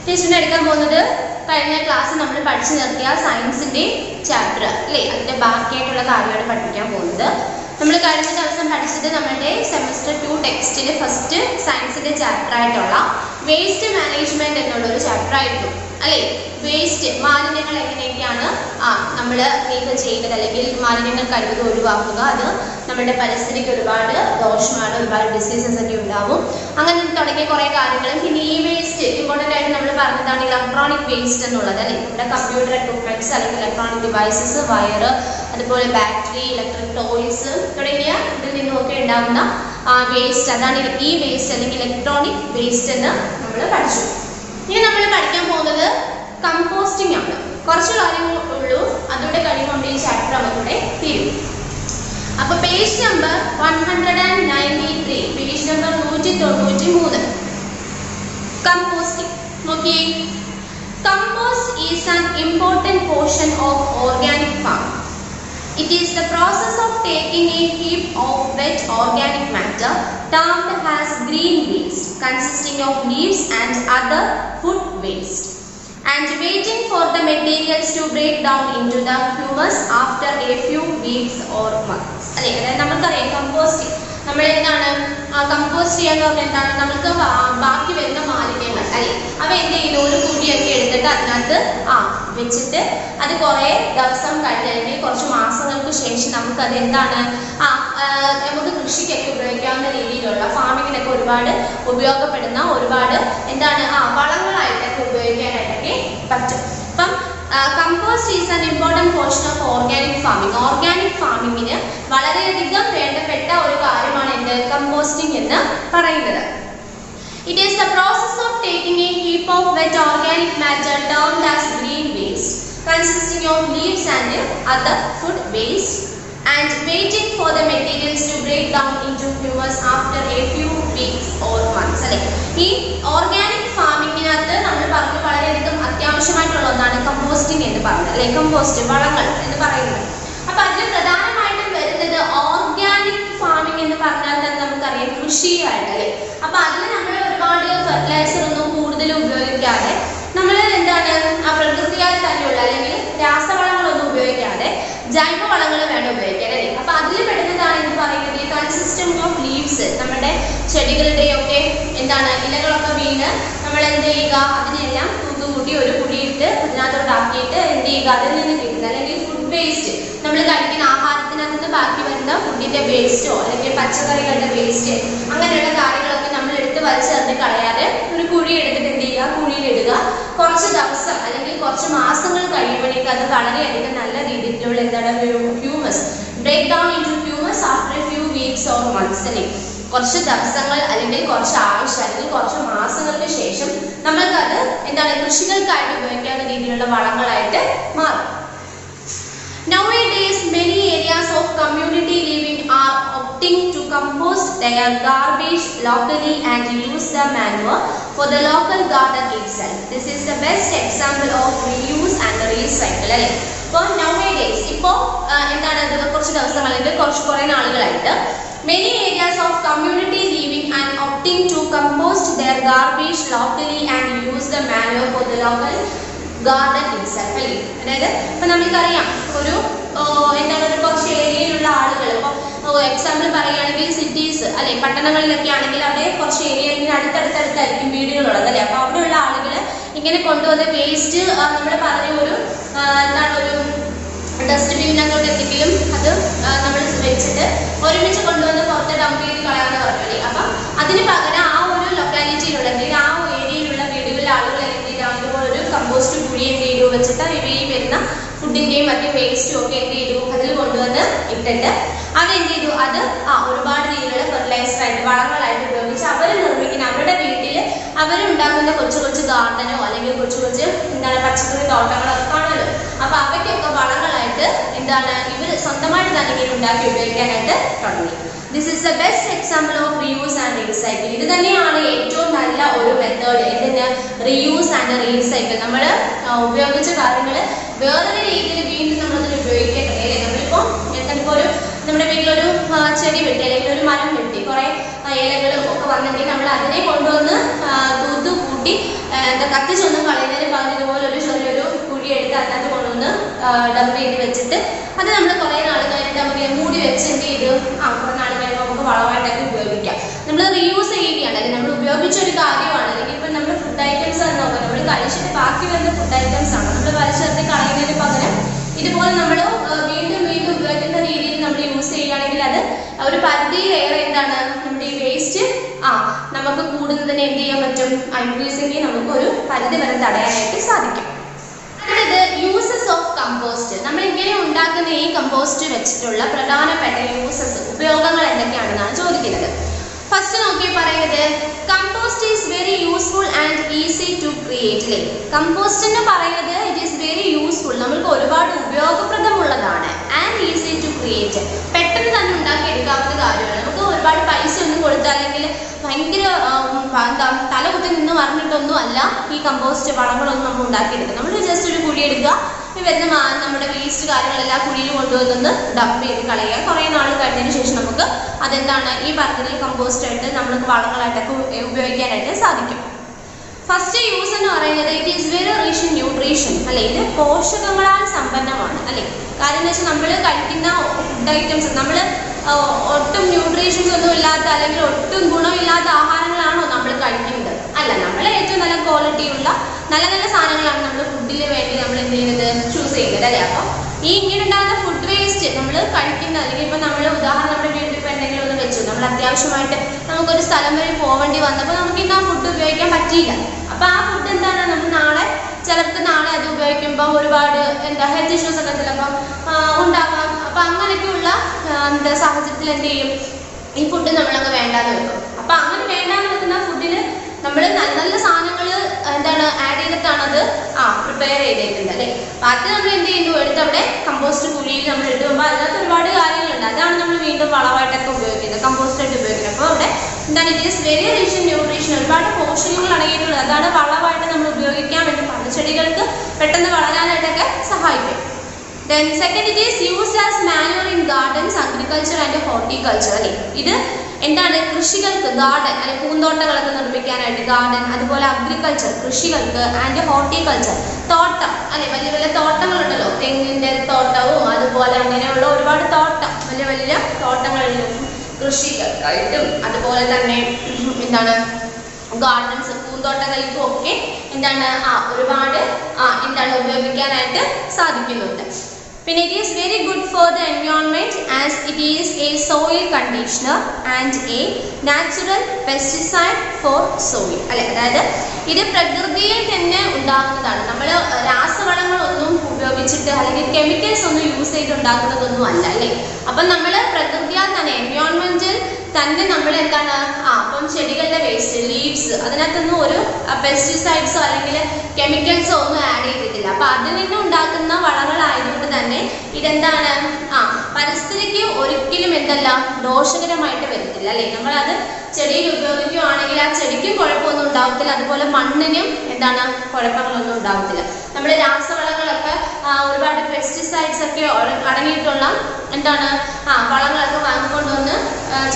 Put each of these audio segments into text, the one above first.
ടീച്ചറിനെ എടുക്കാൻ പോകുന്നത് കഴിഞ്ഞ ക്ലാസ്സിൽ നമ്മൾ പഠിച്ചു നിർത്തിയ സയൻസിന്റെ ചാപ്റ്റർ അല്ലേ, അതിന്റെ ബാക്കിയായിട്ടുള്ള കാര്യമാണ് പഠിപ്പിക്കാൻ പോകുന്നത്. നമ്മൾ കഴിഞ്ഞ ദിവസം പഠിച്ചത് നമ്മുടെ സെമസ്റ്റർ 2 ടെക്സ്റ്റിൽ ഫസ്റ്റ് സയൻസിന്റെ ചാപ്റ്റർ ആയിട്ടുള്ള വേസ്റ്റ് മാനേജ്മെന്റ് എന്നുള്ളൊരു ചാപ്റ്റർ ആയിരുന്നു അല്ലേ. വേസ്റ്റ് മാലിന്യങ്ങൾ എങ്ങനെയൊക്കെയാണ് നമ്മൾ നീക്കം ചെയ്യുന്നത്, അല്ലെങ്കിൽ മാലിന്യങ്ങൾ കഴിവതും ഒഴിവാക്കുക, അത് നമ്മുടെ പരിസ്ഥിതിക്ക് ഒരുപാട് ദോഷമാണ്, ഒരുപാട് ഡിസീസസ് ഒക്കെ ഉണ്ടാവും, അങ്ങനെ തുടങ്ങിയ കുറേ കാര്യങ്ങളും. പിന്നെ ഈ വേസ്റ്റ് ഇമ്പോർട്ടൻ്റ് ആയിട്ട് നമ്മൾ പറഞ്ഞതാണ് ഇലക്ട്രോണിക് വേസ്റ്റ് എന്നുള്ളത് അല്ലേ. നമ്മുടെ കമ്പ്യൂട്ടർ എക്യുപ്മെന്റ്സ് അല്ലെങ്കിൽ ഇലക്ട്രോണിക് ഡിവൈസസ്, വയറ്, അതുപോലെ ബാറ്ററി, ഇലക്ട്രിക് ടോയ്സ് തുടങ്ങിയ ഇതിൽ നിന്നുമൊക്കെ ഉണ്ടാകുന്ന വേസ്റ്റ്, അതാണ് ഈ വേസ്റ്റ് അല്ലെങ്കിൽ ഇലക്ട്രോണിക് വേസ്റ്റ് എന്ന് നമ്മൾ പഠിച്ചു. ഇനി നമ്മൾ പഠിക്കാൻ പോകുന്നത് കമ്പോസ്റ്റിംഗ് ആണ്. കുറച്ച് കാര്യങ്ങൾ ഉള്ളൂ, അതോടെ കഴിയുമ്പോൾ ഈ ചാപ്റ്റർ നമുക്കിവിടെ തീരും. അപ്പൊ page number 193, page number 193, composting. നോക്കിയേ, compost is an important portion of organic farm. It is the process of taking a heap of wet organic matter termed as green waste, consisting of leaves and other food waste, and waiting for the materials to break down into the humus after a few weeks or months. അല്ലേ, അതായത് നമുക്കറിയാം composting നമ്മൾ എന്താണ് compost ചെയ്യാന്ന് പറഞ്ഞാൽ എന്താണ്, നമുക്ക് ബാക്കി വരുന്ന മാലിന്യങ്ങൾ അല്ലെ, അവ എന്ത് ചെയ്യുന്നു, ഒരു കുഴിയൊക്കെ എടുത്തിട്ട് അതിനകത്ത് വെച്ചിട്ട് അത് കുറേ ദിവസം കഴിഞ്ഞ് അല്ലെങ്കിൽ കുറച്ച് മാസങ്ങൾക്ക് ശേഷം നമുക്ക് അത് എന്താണ് നമുക്ക് കൃഷിക്കൊക്കെ ഉപയോഗിക്കാവുന്ന രീതിയിലുള്ള ഫാമിങ്ങിനൊക്കെ ഒരുപാട് ഉപയോഗപ്പെടുന്ന ഒരുപാട് എന്താണ് വളങ്ങളായിട്ടൊക്കെ ഉപയോഗിക്കാനായിട്ടൊക്കെ പറ്റും. അപ്പം compost is an important portion of organic farming. Organic ഫാമിങ്ങിന് വളരെയധികം വേണ്ടപ്പെട്ട ഒരു കാര്യമാണ് എന്ത്, കമ്പോസ്റ്റിംഗ് എന്ന് പറയുന്നത്. It is the process of taking a heap of wet organic matter termed as green waste, consisting of leaves and other food waste, and waiting for the materials to break down into humus after a few weeks or months. അല്ലേ, ഈ organic ഫാമിങ്ങിനകത്ത് നമ്മൾ പറഞ്ഞു വളരെയധികം അത്യാവശ്യമായിട്ടുള്ള ഒന്നാണ് composting എന്ന് പറയുന്നത് അല്ലെ, കമ്പോസ്റ്റ് വളങ്ങൾ എന്ന് പറയുന്നത്. അപ്പൊ അതിൽ പ്രധാനമായിട്ടും വരുന്നത് ഓർഗാനിക് ഫാമിംഗ് എന്ന് പറഞ്ഞാൽ തന്നെ നമുക്കറിയാം കൃഷിയായിട്ട് അല്ലെ. അപ്പൊ അതിൽ നമ്മൾ ഒരുപാട് ഫെർട്ടിലൈസർ ഒന്നും കൂടുതൽ ഉപയോഗിക്കാതെ നമ്മൾ എന്താണ് പ്രകൃതിയാൽ തന്നെയുള്ള അല്ലെങ്കിൽ രാസവളങ്ങളൊന്നും ഉപയോഗിക്കാതെ ജൈവവളങ്ങൾ വേണം ഉപയോഗിക്കാൻ അല്ലേ. അപ്പൊ അതിൽ പെടുന്നതാണ് എന്ന് പറയുന്നത് ഈ കൺസിസ്റ്റൻസ് ഓഫ് ലീവ്സ്, നമ്മുടെ ചെടികളുടെയൊക്കെ എന്താണ് ഇലകളൊക്കെ വീണ് നമ്മൾ എന്ത് ചെയ്യുക, അതിനെല്ലാം തൂത്തുകൂട്ടി ഒരു കുടിയിട്ട് അതിനകത്തോട്ടാക്കിയിട്ട് എന്ത് ചെയ്യുക, അതിൽ നിന്ന് കിട്ടുക അല്ലെങ്കിൽ ഫുഡ് വേസ്റ്റ്, നമ്മൾ കഴിക്കുന്ന ആഹാരത്തിനകത്ത് നിന്ന് ബാക്കി വരുന്ന ഫുഡിന്റെ വേസ്റ്റോ അല്ലെങ്കിൽ പച്ചക്കറികളുടെ വേസ്റ്റ് അങ്ങനെയുള്ള കാര്യങ്ങളൊക്കെ നമ്മൾ എടുത്ത് വലിച്ചെറിഞ്ഞ് കളയാതെ ഒരു കുഴി എടുത്തിട്ട് എന്ത് ചെയ്യുക, കുഴിയിലിടുക. കുറച്ച് ദിവസം അല്ലെങ്കിൽ കുറച്ച് മാസങ്ങൾ കഴിയുമ്പോഴേക്കും അത് വളരെയധികം നല്ല രീതിയിലുള്ള എന്താണ് humus break down into humus after a few weeks or months അല്ലേ. കുറച്ച് ദിവസങ്ങൾ അല്ലെങ്കിൽ കുറച്ച് ആഴ്ച അല്ലെങ്കിൽ കുറച്ച് മാസങ്ങൾക്ക് ശേഷം നമ്മൾക്കത് എന്താണ് കൃഷികൾക്കായിട്ട് ഉപയോഗിക്കാവുന്ന രീതിയിലുള്ള വളങ്ങളായിട്ട് മാറും. Nowadays, many areas of community living are opting to compost their garbage locally and use the manure for the local garden itself. This is the best example of reuse and recycle. അല്ലേ, ഇപ്പോൾ nowadays ഇപ്പോൾ എന്താണ് കുറച്ച് ദിവസങ്ങൾ അല്ലെങ്കിൽ കുറേ നാളുകളായിട്ട് many areas of community living and opting to compost their garbage locally and use the manure for the local garden itself അല്ലേ. അതായത് ഇപ്പം നമുക്കറിയാം ഒരു എന്താണ് ഒരു കുറച്ച് ഏരിയയിലുള്ള ആളുകൾ, ഇപ്പോൾ എക്സാമ്പിൾ പറയുകയാണെങ്കിൽ സിറ്റീസ് അല്ലെ, പട്ടണങ്ങളിലൊക്കെ ആണെങ്കിൽ അവിടെ കുറച്ച് ഏരിയ ഇങ്ങനെ അടുത്തടുത്തായിരിക്കും വീടുകളുള്ളത് അല്ലേ. അപ്പോൾ അവിടെയുള്ള ആളുകൾ ഇങ്ങനെ കൊണ്ടുവന്ന വേസ്റ്റ് നമ്മൾ പറഞ്ഞ ഒരു എന്താണ് ഒരു ഡസ്റ്റ്ബിന്നൊക്കെ എന്തെങ്കിലും അത് നമ്മൾ വെച്ചിട്ട് ഒരുമിച്ച് കൊണ്ടുവന്ന് പുറത്ത് ഡംപ് ചെയ്ത് കളയാന്ന് പറഞ്ഞു അല്ലേ. അപ്പം അതിന് പകരം ആ ഒരു ലൊക്കാലിറ്റിയിലുള്ള അല്ലെങ്കിൽ ആ ഏരിയയിലുള്ള വീടുകളിലെ ആളുകൾ ഇതുപോലെ ഒരു കമ്പോസ്റ്റ് കുഴി എന്ത് ചെയ്തു വെച്ചിട്ട് ഈ വരുന്ന ഫുഡിന്റെയും മറ്റു വേസ്റ്റും ഒക്കെ എന്ത് ചെയ്തു അതിൽ കൊണ്ടുവന്ന് ഇട്ടിട്ട് അതെന്ത് ചെയ്തു അത് ഒരുപാട് രീതിയിലുള്ള ഫെർട്ടിലൈസർ ആയിട്ട് വളങ്ങളായിട്ട് ഉപയോഗിച്ച് അവർ നിർമ്മിക്കുന്ന അവരുടെ വീട്ടിൽ അവരുണ്ടാക്കുന്ന കൊച്ചു കൊച്ചു ഗാർഡനോ അല്ലെങ്കിൽ കൊച്ചു കൊച്ചു എന്താണ് പച്ചക്കറി തോട്ടങ്ങളോ ഒക്കെ കാണുമല്ലോ. അപ്പൊ അവയ്ക്കൊക്കെ വളങ്ങളായിട്ട് എന്താണ് ഇവർ സ്വന്തമായിട്ട് തന്നെ ഇങ്ങനെ ഉണ്ടാക്കി ഉപയോഗിക്കാനായിട്ട് തുടങ്ങി. This is the best example of reuse and recycle. ഇത് തന്നെയാണ് ഏറ്റവും നല്ല ഒരു മെത്തേഡ്. ഇതിന് റീയൂസ് ആൻഡ് റീസൈക്കിൾ, നമ്മൾ ഉപയോഗിച്ച കാര്യങ്ങൾ വേറൊരു രീതിയിൽ വീണ്ടും നമ്മളതിൽ ഉപയോഗിക്കേണ്ടത് അല്ലേ. നമ്മളിപ്പോൾ എന്തെങ്കിലും ഒരു നമ്മുടെ വീട്ടിലൊരു ചെടി വെട്ടി അല്ലെങ്കിൽ ഒരു മരം വെട്ടി കുറേ ഇലകളും ഒക്കെ വന്നെങ്കിൽ നമ്മൾ അതിനെ കൊണ്ടുവന്ന് തൂത്ത് കൂട്ടി കത്തിച്ചൊന്നും കളയുന്നതിന് പകരം ഇതുപോലെ ഒരു ചെറിയൊരു കുഴി എടുത്ത് അതിനകത്ത് കൊണ്ടുവന്ന് ഡംപ് ചെയ്ത് വെച്ചിട്ട് അത് നമ്മൾ കുറേ നാൾ കഴിഞ്ഞിട്ട് നമുക്ക് മൂടി വെച്ച് എന്ത് ചെയ്ത് കുറേ നാൾ കഴിയുമ്പോൾ നമുക്ക് വളമായിട്ടൊക്കെ ഉപയോഗിക്കാം. നമ്മൾ റീയൂസ് ചെയ്യുകയാണ്, അല്ലെങ്കിൽ നമ്മൾ ഉപയോഗിച്ചൊരു കാര്യമാണ്. അല്ലെങ്കിൽ ഇപ്പം നമ്മൾ ഫുഡ് ഐറ്റംസ് ആണ് നോക്കാം, നമ്മൾ കഴിച്ചിട്ട് ബാക്കി വരുന്ന ഫുഡ് ഐറ്റംസ് ആണ് നമ്മൾ വലിച്ചെറിഞ്ഞ് കളയുന്നതിന് പകരം ഇതുപോലെ നമ്മൾ വീണ്ടും വീണ്ടും ഉപയോഗിക്കുന്ന രീതിയിൽ നമ്മൾ യൂസ് ചെയ്യുകയാണെങ്കിൽ അത് ഒരു പരിധിയിലേറെ എന്താണ് നമ്മുടെ ഈ വേസ്റ്റ് നമുക്ക് കൂടുന്നതിനെ എന്ത് ചെയ്യാൻ പറ്റും, ഇൻക്രീസിംഗ് നമുക്ക് ഒരു പരിധി വരെ തടയാനായിട്ട് സാധിക്കും. അടുത്തത് യൂസസ് ഓഫ് കമ്പോസ്റ്റ്. നമ്മൾ ഇങ്ങനെ ഉണ്ടാക്കുന്ന ഈ കമ്പോസ്റ്റ് വെച്ചിട്ടുള്ള പ്രധാനപ്പെട്ട യൂസസ്, ഉപയോഗങ്ങൾ എന്തൊക്കെയാണെന്നാണ് ചോദിക്കുന്നത്. ഫസ്റ്റ് നോക്കി പറയുന്നത് compost is very useful and easy to create. അല്ലേ, കമ്പോസ്റ്റ് എന്ന് പറയുന്നത് ഇറ്റ് ഈസ് വെരി യൂസ്ഫുൾ, നമ്മൾക്ക് ഒരുപാട് ഉപയോഗപ്രദമുള്ളതാണ്. ആൻഡ് ഈസി ടു ക്രിയേറ്റ്, പെട്ടെന്ന് തന്നെ ഉണ്ടാക്കിയെടുക്കാവുന്ന കാര്യമാണ്. നമുക്ക് ഒരുപാട് പൈസ ഒന്നും കൊടുത്താൽ അല്ലെങ്കിൽ ഭയങ്കര തലകുത്തി നിന്ന് പറഞ്ഞിട്ടൊന്നും അല്ല ഈ കമ്പോസ്റ്റ് വളങ്ങളൊന്നും നമ്മൾ ഉണ്ടാക്കിയെടുക്കുക. നമ്മൾ ജസ്റ്റ് ഒരു കുഴി എടുക്കുക, വരുന്ന നമ്മുടെ വേസ്റ്റ് കാര്യങ്ങളെല്ലാം കുഴിയിൽ കൊണ്ടുവന്ന് ഡംപ് ചെയ്ത് കളയുക. കുറേ നാൾ കഴിഞ്ഞതിന് ശേഷം നമുക്ക് അതെന്താണ് ഈ പറഞ്ഞതിൽ കമ്പോസ്റ്റ് ആയിട്ട് നമ്മൾക്ക് വളങ്ങളായിട്ടൊക്കെ ഉപയോഗിക്കാനായിട്ട് സാധിക്കും. ഫസ്റ്റ് യൂസ് എന്ന് പറയുന്നത് it is very rich in nutrition. അല്ലെ, ഇത് പോഷകങ്ങളാൽ സമ്പന്നമാണ്. അല്ലെ, കാര്യം എന്ന് വെച്ചാൽ നമ്മൾ കഴിക്കുന്ന ഫുഡ് ഐറ്റംസ് നമ്മൾ ഒട്ടും ന്യൂട്രീഷൻസ് ഒന്നും ഇല്ലാത്ത അല്ലെങ്കിൽ ഒട്ടും ഗുണമില്ലാത്ത ആഹാരങ്ങളാണോ നമ്മൾ കഴിക്കുന്നത്? അല്ല, നമ്മൾ ഏറ്റവും നല്ല ക്വാളിറ്റിയുള്ള നല്ല നല്ല സാധനങ്ങളാണ് നമ്മൾ ഫുഡിന് വേണ്ടി നമ്മൾ എന്ത് ചെയ്യുന്നത്, ചൂസ് ചെയ്യുന്നത്. അല്ലേ, അപ്പം ഈ ഇങ്ങനെ ഉണ്ടാകുന്ന ഫുഡ് വേസ്റ്റ് നമ്മൾ കഴിക്കുന്ന, അല്ലെങ്കിൽ ഇപ്പം നമ്മൾ ഉദാഹരണം നമ്മുടെ വീട്ടിൽ ഇപ്പം എന്തെങ്കിലും ഒന്ന് വെച്ചു, നമ്മൾ അത്യാവശ്യമായിട്ട് നമുക്കൊരു സ്ഥലം വരെ പോകേണ്ടി വന്നപ്പോൾ നമുക്ക് ഇന്ന് ആ ഫുഡ് ഉപയോഗിക്കാൻ പറ്റിയില്ല. അപ്പം ആ ഫുഡ് എന്താണ്, നമ്മൾ ചിലർക്ക് നാളെ അത് ഉപയോഗിക്കുമ്പോൾ ഒരുപാട് ഹെൽത്ത് ഇഷ്യൂസ് ഒക്കെ ചിലപ്പോൾ ഉണ്ടാകാം. അപ്പം അങ്ങനെയൊക്കെയുള്ള സാഹചര്യത്തിൽ എന്ത് ചെയ്യും, ഈ ഫുഡ് നമ്മളങ്ങ് വേണ്ടാന്ന് വെക്കും. അപ്പം അങ്ങനെ വേണ്ടാന്ന് വെക്കുന്ന ഫുഡിൽ നമ്മൾ നല്ല നല്ല സാധനങ്ങൾ എന്താണ് ആഡ് ചെയ്തിട്ടാണ് അത് പ്രിപ്പയർ ചെയ്തേക്കുന്നത്. അല്ലേ, അപ്പം അത് നമ്മൾ എന്ത് ചെയ്യുന്നു, എടുത്ത് അവിടെ കമ്പോസ്റ്റ് കുഴിയിൽ നമ്മൾ ഇടുമ്പോൾ അതിനകത്ത് ഒരുപാട് കാര്യങ്ങളുണ്ട്. അതാണ് നമ്മൾ വീണ്ടും വളമായിട്ടൊക്കെ ഉപയോഗിക്കുന്നത്, കമ്പോസ്റ്റ് ആയിട്ട് ഉപയോഗിക്കുന്നത്. അപ്പോൾ അവിടെ എന്താണ് it is very rich in nutrition, ഒരുപാട് പോഷകങ്ങൾ അടങ്ങിയിട്ടുള്ളത്. അതാണ് വളമായിട്ട് നമ്മൾ ഉപയോഗിക്കാൻ വേണ്ടി പറഞ്ഞത്, ചെടികൾക്ക് പെട്ടെന്ന് വളരാനായിട്ടൊക്കെ സഹായിക്കും. Then second, it is used as manure in gardens, agriculture and horticulture. അല്ലേ, ഇത് എന്താണ് കൃഷികൾക്ക്, ഗാർഡൻ അല്ലെ പൂന്തോട്ടങ്ങളൊക്കെ നിർമ്മിക്കാനായിട്ട് ഗാർഡൻ, അതുപോലെ അഗ്രികൾച്ചർ കൃഷികൾക്ക്, ആൻഡ് ഹോർട്ടിക്കൾച്ചർ തോട്ടം. അല്ലെ, വലിയ വലിയ തോട്ടങ്ങളുണ്ടല്ലോ, തെങ്ങിൻ്റെ തോട്ടവും അതുപോലെ അങ്ങനെയുള്ള ഒരുപാട് തോട്ടം, വലിയ വലിയ തോട്ടങ്ങളിലും കൃഷികൾക്കായിട്ടും അതുപോലെ തന്നെ എന്താണ് ഗാർഡൻസ് പൂന്തോട്ടങ്ങൾക്കും ഒക്കെ എന്താണ് ഒരുപാട് എന്താണ് ഉപയോഗിക്കാനായിട്ട് സാധിക്കുന്നുണ്ട്. പിന്നെ it is very good for the environment as it is a soil conditioner and a natural pesticide for soil. അല്ലെ, അതായത് ഇത് പ്രകൃതിയിൽ തന്നെ ഉണ്ടാകുന്നതാണ്. നമ്മൾ രാസവളങ്ങളൊന്നും ഉപയോഗിച്ചിട്ട് അല്ലെങ്കിൽ കെമിക്കൽസ് ഒന്നും യൂസ് ചെയ്ത് ഉണ്ടാക്കുന്നതൊന്നും അല്ല. അല്ലേ, അപ്പം നമ്മൾ പ്രകൃതിയാൽ തന്നെ എൻവയോൺമെന്റിൽ തന്നെ നമ്മൾ എന്താണ് അപ്പം ചെടികളുടെ വേസ്റ്റ് ലീവ്സ് അതിനകത്തൊന്നും ഒരു പെസ്റ്റിസൈഡ്സോ അല്ലെങ്കിൽ കെമിക്കൽസോ ഒന്നും ആഡ് ചെയ്തിട്ടില്ല. അപ്പം അതിൽ നിന്ന് ഉണ്ടാക്കുന്ന വളങ്ങളായതുകൊണ്ട് തന്നെ ഇതെന്താണ് പരിസ്ഥിതിക്ക് ഒരിക്കലും എന്തല്ല ദോഷകരമായിട്ട് വരത്തില്ല. അല്ലേ, നമ്മളത് ചെടിയിൽ ഉപയോഗിക്കുകയാണെങ്കിൽ ആ ചെടിക്കും കുഴപ്പമൊന്നും ഉണ്ടാവത്തില്ല, അതുപോലെ മണ്ണിനും എന്താണ് കുഴപ്പങ്ങളൊന്നും ഉണ്ടാവത്തില്ല. നമ്മൾ രാസവളങ്ങളൊക്കെ ഒരുപാട് പെസ്റ്റിസൈഡ്സ് ഒക്കെ അടങ്ങിയിട്ടുള്ള എന്താണ് വളങ്ങളൊക്കെ വാങ്ങിക്കൊണ്ടുവന്ന്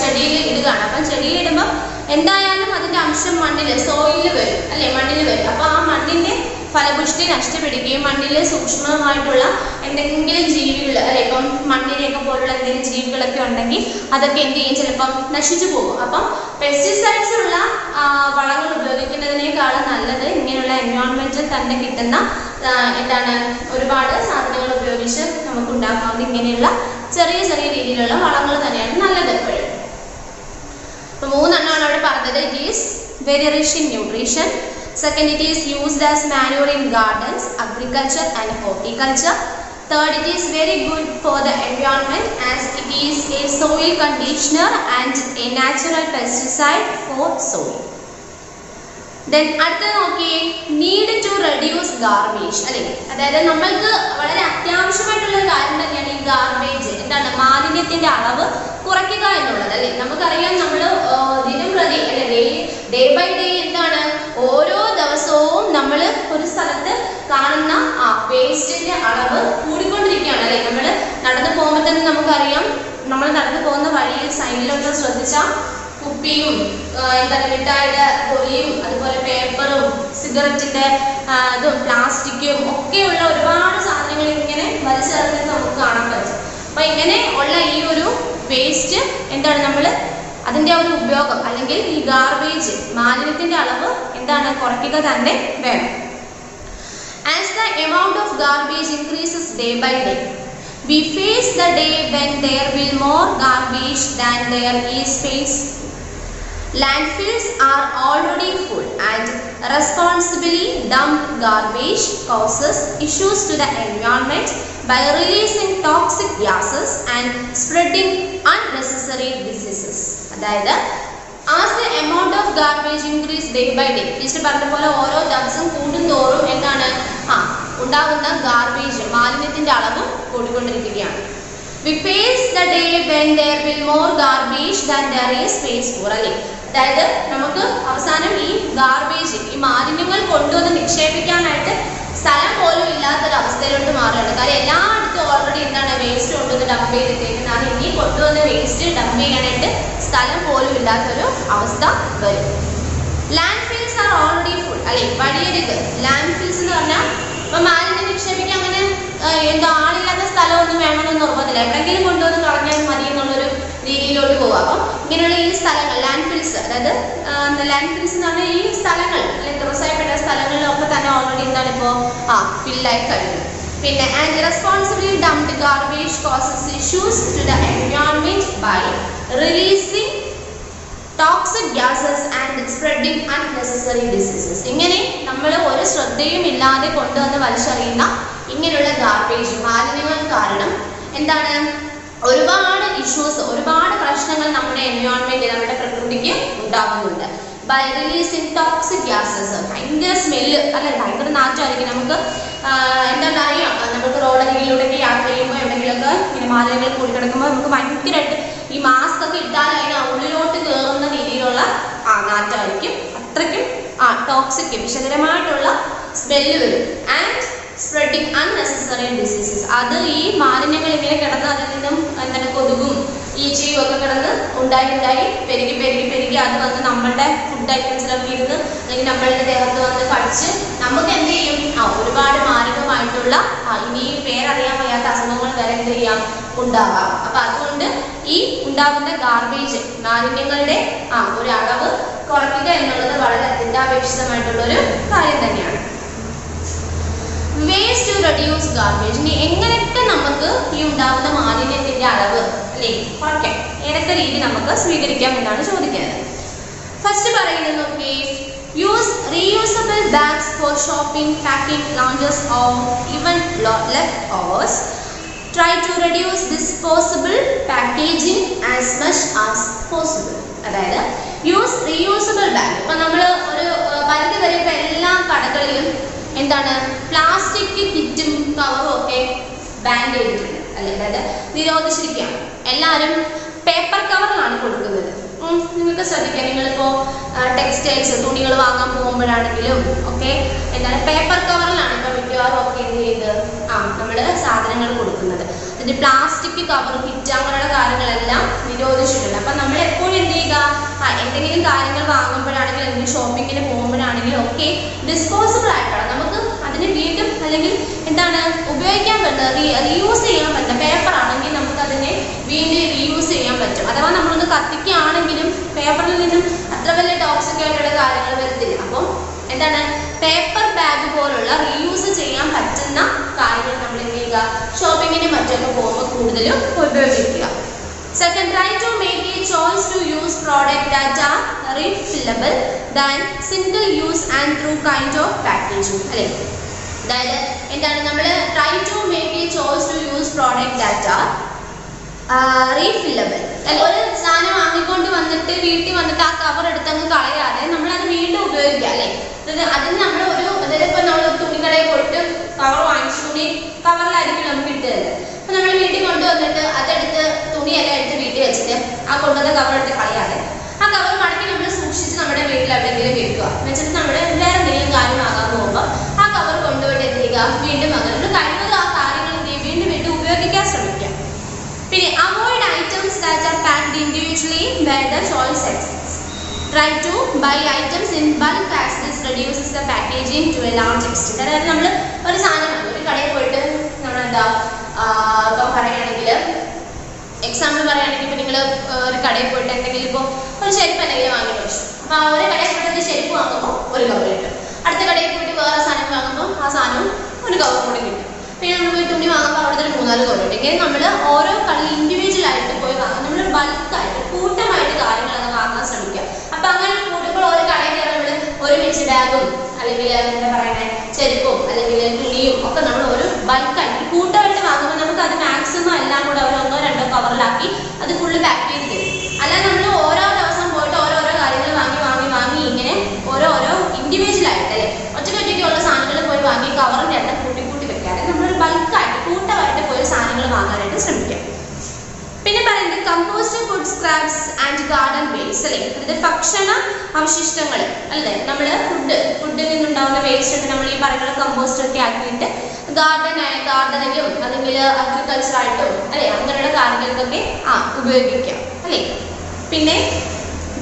ചെടിയിൽ ഇടുകയാണ്. അപ്പം ചെടിയിൽ ഇടുമ്പോൾ എന്തായാലും അതിൻ്റെ അംശം മണ്ണിൽ സോയിലിൽ വരും. അല്ലേ, മണ്ണിൽ വരും. അപ്പോൾ ആ മണ്ണിൻ്റെ ഫലപുഷ്ടി നഷ്ടപ്പെടുകയും മണ്ണിൽ സൂക്ഷ്മമായിട്ടുള്ള എന്തെങ്കിലും ജീവികൾ, അല്ലെ ഇപ്പം മണ്ണിനെയൊക്കെ പോലുള്ള എന്തെങ്കിലും ജീവികളൊക്കെ ഉണ്ടെങ്കിൽ അതൊക്കെ എന്ത് ചെയ്യും, ചിലപ്പം നശിച്ചു പോകും. അപ്പം പെസ്റ്റിസൈഡ്സ് ഉള്ള വളങ്ങൾ ഉപയോഗിക്കുന്നതിനേക്കാളും നല്ലത് ഇങ്ങനെയുള്ള എൻവയോൺമെന്റിൽ തന്നെ കിട്ടുന്ന എന്താണ് ഒരുപാട് സാധനങ്ങൾ ഉപയോഗിച്ച് നമുക്ക് ഉണ്ടാക്കാവുന്ന ഇങ്ങനെയുള്ള ചെറിയ ചെറിയ രീതിയിലുള്ള വളങ്ങൾ തന്നെയാണ് നല്ലത് എപ്പോഴും. ഇപ്പൊ മൂന്നെണ്ണമാണ് അവിടെ പറഞ്ഞത്. It is very rich in nutrition. Second, it is used as manure in gardens, agriculture and horticulture. Third, it is very good for the environment as it is a soil conditioner and a natural pesticide for soil. Then അടുത്ത നോക്കിയേ, need to reduce garbage. അല്ലെ, അതായത് നമ്മൾക്ക് വളരെ അത്യാവശ്യമായിട്ടുള്ള ഒരു കാര്യം തന്നെയാണ് ഈ ഗാർബേജ്, എന്താണ് മാലിന്യത്തിന്റെ അളവ് കുറയ്ക്കുക എന്നുള്ളത്. അല്ലെ, നമുക്കറിയാം നമ്മൾ ദിനം പ്രതി അല്ലെ ഡേ ബൈ ഡേ എന്താണ് ഓരോ ദിവസവും നമ്മൾ ഒരു സ്ഥലത്ത് കാണുന്ന വേസ്റ്റിന്റെ അളവ് കൂടിക്കൊണ്ടിരിക്കുകയാണ്. അല്ലെ, നമ്മൾ നടന്നു പോകുമ്പോൾ തന്നെ നമുക്കറിയാം, നമ്മൾ നടന്നു പോകുന്ന വഴിയിൽ സൈഡിലൊക്കെ ശ്രദ്ധിച്ചാൽ കുപ്പിയും എന്താണ് മിഠായിയുടെ പൊടിയും അതുപോലെ പേപ്പറും സിഗരറ്റിന്റെ ഇതും പ്ലാസ്റ്റിക്കും ഒക്കെയുള്ള ഒരുപാട് സാധനങ്ങൾ ഇങ്ങനെ വലിച്ചെറിഞ്ഞത് നമുക്ക് കാണാൻ പറ്റും. അപ്പൊ ഇങ്ങനെ ഉള്ള ഈ ഒരു വേസ്റ്റ് എന്താണ് നമ്മൾ അതിന്റെ ഒരു ഉപയോഗം അല്ലെങ്കിൽ ഈ ഗാർബേജ് മാലിന്യത്തിന്റെ അളവ് എന്താണ് കുറയ്ക്കുക തന്നെ വേണം. As the amount of garbage increases day by day, we face the day when there will more garbage than there is space. Landfills are already full and responsibly dumped garbage causes issues to the environment by releasing toxic gases and spreading unnecessary diseases. അതായത് as the amount of garbage increase day by day, teacher പറഞ്ഞ പോലെ ഓരോ ദിവസം കൂടുന്തോറും എന്താണ് ഉണ്ടാകുന്ന garbage മാലിന്യത്തിന്റെ അളവ് കൂടിക്കൊണ്ടിരിക്കുകയാണ്. We face the day when there will more garbage than there is space for. അല്ലേ, അതായത് നമുക്ക് അവസാനം ഈ ഗാർബേജ് ഈ മാലിന്യങ്ങൾ കൊണ്ടുവന്ന് നിക്ഷേപിക്കാനായിട്ട് സ്ഥലം പോലും ഇല്ലാത്തൊരവസ്ഥയിലോട്ട് മാറുകയാണ്. കാര്യം എല്ലായിടത്തും ഓൾറെഡി എന്താണ് വേസ്റ്റ് കൊണ്ടുവന്ന് ഡംപ് ചെയ്തിട്ടേക്കുന്നതാണ്. ഇനി കൊണ്ടുവന്ന വേസ്റ്റ് ഡംപ് ചെയ്യാനായിട്ട് സ്ഥലം പോലും ഇല്ലാത്തൊരു അവസ്ഥ വരും. Land fils are already full. അല്ലെ, വഴിയരിക് ലാൻഡ് ഫിൽസ് എന്ന് പറഞ്ഞാൽ ഇപ്പൊ മാലിന്യം നിക്ഷേപിക്കാൻ അങ്ങനെ എന്തോ ആളില്ലാത്ത സ്ഥലമൊന്നും വേണമെന്ന് നിർബന്ധമില്ല. എവിടെയെങ്കിലും കൊണ്ടുവന്ന് കളഞ്ഞാൽ മതി എന്നുള്ളൊരു രീതിയിലോട്ട് പോകുക. അപ്പം ഇങ്ങനെയുള്ള ഈ സ്ഥലങ്ങൾ ലാൻഡ് ഫിൽസ്, അതായത് ലാൻഡ് ഫിൽസ് എന്ന് പറഞ്ഞാൽ ഈ സ്ഥലങ്ങൾ അല്ലെങ്കിൽ തുറസായപ്പെട്ട സ്ഥലങ്ങളിലൊക്കെ തന്നെ ഓൾറെഡി എന്താണ് ഇപ്പോൾ ഫില്ലായി കഴിയുന്നത്. പിന്നെ and responsibly dumped garbage causes issues to the environment by releasing toxic gases and spreading unnecessary diseases. ഇങ്ങനെ നമ്മൾ ഒരു ശ്രദ്ധയും ഇല്ലാതെ കൊണ്ടുവന്ന് വലിച്ചെറിയുന്ന ഇങ്ങനെയുള്ള ഗാർബേജ് മാലിന്യങ്ങൾ കാരണം എന്താണ് ഒരുപാട് ഇഷ്യൂസ്, ഒരുപാട് പ്രശ്നങ്ങൾ നമ്മുടെ എൻവയോൺമെന്റ്, നമ്മുടെ പ്രകൃതിക്ക് ഉണ്ടാകുന്നുണ്ട്. ബൈ റിലീസിങ് ടോക്സിക് ഗ്യാസസ്, ഭയങ്കര സ്മെല്ല് അല്ലെ, ഭയങ്കര നാറ്റമായിരിക്കും. നമുക്ക് എന്താണെന്ന് അറിയാം, നമുക്ക് റോഡരികിലൂടെയൊക്കെ യാത്ര ചെയ്യുമ്പോൾ എവിടെയെങ്കിലുമൊക്കെ ഇങ്ങനെ മാലിന്യങ്ങൾ കൂടി കിടക്കുമ്പോൾ നമുക്ക് ഭയങ്കരമായിട്ട് ഈ മാസ്ക് ഒക്കെ ഇട്ടാൽ അതിന് ഉള്ളിലോട്ട് കയറുന്ന രീതിയിലുള്ള നാറ്റമായിരിക്കും. അത്രയ്ക്കും ടോക്സിക് വിഷകരമായിട്ടുള്ള സ്മെല്ല് വരും. ആൻഡ് സ്പ്രെഡിങ് അൺനെസസറി ഡിസീസസ്, അത് ഈ മാലിന്യങ്ങൾ ഇങ്ങനെ കിടന്ന് അതിൽ നിന്നും എന്താണ് കൊതുകും ഈച്ചയും ഒക്കെ കിടന്ന് ഉണ്ടായി പെരുകി അത് വന്ന് നമ്മളുടെ ഫുഡ് ഐറ്റംസിലൊക്കെ ഇരുന്ന് അല്ലെങ്കിൽ നമ്മളുടെ ദേഹത്ത് വന്ന് കടിച്ച് നമുക്ക് എന്ത് ചെയ്യും, ഒരുപാട് മാരകമായിട്ടുള്ള ഇനി പേരറിയാൻ വയ്യാത്ത അസുഖങ്ങൾ വരെ എന്ത് ചെയ്യാം ഉണ്ടാവാം. അപ്പൊ അതുകൊണ്ട് ഈ ഉണ്ടാകുന്ന ഗാർബേജ് മാലിന്യങ്ങളുടെ ഒരു അളവ് കുറയ്ക്കുക എന്നുള്ളത് വളരെ അത്യന്താപേക്ഷിതമായിട്ടുള്ള ഒരു കാര്യം തന്നെയാണ്. വേസ് ടു റെഡ്യൂസ് ഗാർബേജ്, ഇനി എങ്ങനെയൊക്കെ നമുക്ക് ഈ ഉണ്ടാകുന്ന മാലിന്യത്തിന്റെ അളവ് അല്ലേ കുറയ്ക്കാം, ഏതൊക്കെ രീതി നമുക്ക് സ്വീകരിക്കാം എന്നാണ് ചോദിക്കുന്നത്. ഫസ്റ്റ് പറയുന്നത് നോക്കി, use reusable bags four shopping, packing, lunges or even left overs. Try to reduce disposable packaging as much as possible. അതായത് യൂസ് റീയൂസബിൾ ബാഗ്. ഇപ്പൊ നമ്മൾ ഒരു പരിധി വരെ ഇപ്പൊ എല്ലാ കടകളിലും എന്താണ് പ്ലാസ്റ്റിക് കിറ്റും കവറും ഒക്കെ ബാൻ ചെയ്തിട്ടുണ്ട് അല്ലെ, അതായത് നിരോധിച്ചിരിക്കുകയാണ്. എല്ലാവരും പേപ്പർ കവറിലാണ് കൊടുക്കുന്നത്. നിങ്ങൾക്ക് ശ്രദ്ധിക്കാം, നിങ്ങളിപ്പോ ടെക്സ്റ്റൈൽസ് തുണികൾ വാങ്ങാൻ പോകുമ്പോഴാണെങ്കിലും ഒക്കെ എന്താണ് പേപ്പർ കവറിലാണ് ഇപ്പൊ മിക്കവാറും ഒക്കെ എന്ത് ചെയ്ത് നമ്മള് സാധനങ്ങൾ കൊടുക്കുന്നത്. അതിന്റെ പ്ലാസ്റ്റിക് കവർ കിറ്റ് അങ്ങനെയുള്ള കാര്യങ്ങളെല്ലാം നിരോധിച്ചിട്ടുണ്ട്. അപ്പൊ നമ്മൾ എപ്പോഴും എന്ത് ചെയ്യുക, എന്തെങ്കിലും കാര്യങ്ങൾ വാങ്ങുമ്പോഴാണെങ്കിലും അല്ലെങ്കിൽ ഷോപ്പിങ്ങിന് പോകുമ്പോഴാണെങ്കിലും ഒക്കെ ഡിസ്പോസിബിൾ ആയിട്ടാണ് നമുക്ക് അതിന് വീണ്ടും അല്ലെങ്കിൽ എന്താണ് ഉപയോഗിക്കാൻ പറ്റുന്നത്, റീയൂസ് ചെയ്യാൻ പറ്റുന്ന പേപ്പർ ആണെങ്കിൽ നമുക്ക് അതിനെ വീണ്ടും റീയൂസ് ചെയ്യാൻ പറ്റും. അഥവാ നമ്മളൊന്ന് കത്തിക്കുകയാണെങ്കിലും പേപ്പറിൽ നിന്നും അത്ര വലിയ ടോക്സിക് ആയിട്ടുള്ള കാര്യങ്ങൾ വരത്തില്ല. അപ്പം എന്താണ് പേപ്പർ ബാഗ് പോലുള്ള റീയൂസ് ചെയ്യാൻ പറ്റുന്ന കാര്യങ്ങൾ നമ്മൾ എന്ത് ചെയ്യുക, ഷോപ്പിങ്ങിന് മറ്റൊക്കെ പോകുമ്പോൾ കൂടുതലും ഉപയോഗിക്കുക. Second, try to make a choice to use product that are refillable than single use and through kind of packaging. അല്ലേ, അതായത് എന്താണ് നമ്മൾ try to make a choice to use product that are റീഫില്ലബിൾ. ഒരു സാധനം വാങ്ങിക്കൊണ്ട് വന്നിട്ട് വീട്ടിൽ വന്നിട്ട് ആ കവർ എടുത്തങ്ങ് കളയാതെ നമ്മളത് വീണ്ടും ഉപയോഗിക്കുക അല്ലേ. അതിന് നമ്മൾ അതായത് ഇപ്പൊ നമ്മൾ തുണിക്കടയിൽ പോയിട്ട് കവർ വാങ്ങിച്ചു, തുണി കവറിലായിരിക്കും നമുക്ക് ഇട്ടത്. അപ്പൊ നമ്മൾ വീട്ടിൽ കൊണ്ടുവന്നിട്ട് അതെടുത്ത് തുണിയെല്ലാം എടുത്ത് വീട്ടിൽ വെച്ചിട്ട് ആ കൊണ്ടുവന്ന കവർ എടുത്ത് കളയാതെ ആ കവർ മടക്കി നമ്മൾ സൂക്ഷിച്ച് നമ്മുടെ വീട്ടിൽ എവിടെയെങ്കിലും വെക്കുക. വെച്ചിട്ട് നമ്മൾ വേറെ എന്തെങ്കിലും കാര്യം വാങ്ങാൻ പോകുമ്പോൾ ആ കവർ കൊണ്ടുപോയിട്ട് എന്ത് ചെയ്യുക, വീണ്ടും അങ്ങനെ നമ്മൾ കഴിവതും ആ കാര്യങ്ങൾ എന്ത് ചെയ്യും, വീണ്ടും ഉപയോഗിക്കാൻ ശ്രമിക്കുക. പിന്നെ avoid items that are packed individually where the choice exists. Try to buy items in bulk as this reduces the packaging to a large extent. അതായത് നമ്മൾ ഒരു സാധനം ഒരു കടയിൽ പോയിട്ട് നമ്മളെന്താ ഇപ്പോൾ പറയുകയാണെങ്കിൽ എക്സാമ്പിൾ പറയുകയാണെങ്കിൽ ഇപ്പോൾ നിങ്ങൾ ഒരു കടയിൽ പോയിട്ട് എന്തെങ്കിലും ഇപ്പോൾ ഒരു ചെരുപ്പ് എന്തെങ്കിലും വാങ്ങി വെച്ചു. അപ്പോൾ ആ ഒരു കടയിൽ പോയിട്ട് ചെരുപ്പ് വാങ്ങുമ്പോൾ ഒരു കവർ കിട്ടും. അടുത്ത കടയിൽ പോയിട്ട് വേറെ സാധനം വാങ്ങുമ്പോൾ ആ സാധനം ഒരു കവർ കൂടി കിട്ടും. പിന്നെ നമ്മൾ പോയി തുണി വാങ്ങുമ്പോൾ അവിടെ ഒരു 3-4 കവർ കിട്ടും. ഇങ്ങനെ നമ്മൾ ഓരോ കടയിൽ ഇൻഡിവിജ്വൽ ആയിട്ട് പോയി വാങ്ങാം. നമ്മൾ ബൾക്കായിട്ട് കൂട്ടമായിട്ട് കാര്യങ്ങളൊക്കെ വാങ്ങാൻ ശ്രമിക്കുക. അപ്പം അങ്ങനെ കൂടുമ്പോൾ ഒരു കടയിൽ നമ്മൾ ഒരു മിക്സ് ബാഗും അല്ലെങ്കിൽ എന്താ പറയുന്നത് ചെരുപ്പും അല്ലെങ്കിൽ തുണിയും ഒക്കെ നമ്മൾ ഒരു ബൾക്കായിട്ട് കൂട്ടമായിട്ട് വാങ്ങുമ്പോൾ നമുക്ക് അത് മാക്സിമം എല്ലാം കൂടെ ഒരു 1-2 കവറിലാക്കി അത് ഫുള്ള് പാക്ക് ചെയ്ത് തരും. അല്ലാതെ നമ്മൾ ഓരോ ദിവസം പോയിട്ട് ഓരോരോ കാര്യങ്ങൾ വാങ്ങി ഇങ്ങനെ ഓരോരോ ഇൻഡിവിജ്വൽ ആയിട്ട് അല്ലെ ഒറ്റയ്ക്കുള്ള സാധനങ്ങൾ പോയി വാങ്ങി കവറിൻ്റെ എണ്ണം കൂട്ടി വെക്കാതെ നമ്മളൊരു ബൾക്കായിട്ട് കൂട്ടമായിട്ട് പോയി സാധനങ്ങൾ വാങ്ങാനായിട്ട് ശ്രമിക്കാം. പിന്നെ പറയുന്നത് compost food scraps and garden waste അല്ലേ, അതായത് ഭക്ഷണ അവശിഷ്ടങ്ങൾ അല്ലേ, നമ്മൾ ഫുഡിൽ നിന്നുണ്ടാവുന്ന വേസ്റ്റ് ഒക്കെ നമ്മൾ ഈ പറയുന്ന കമ്പോസ്റ്റ് ഒക്കെ ആക്കിയിട്ട് ഗാർഡനിലും അല്ലെങ്കിൽ അഗ്രികൾച്ചറായിട്ടും അല്ലെ അങ്ങനെയുള്ള കാര്യങ്ങൾക്കൊക്കെ ഉപയോഗിക്കാം അല്ലേ. പിന്നെ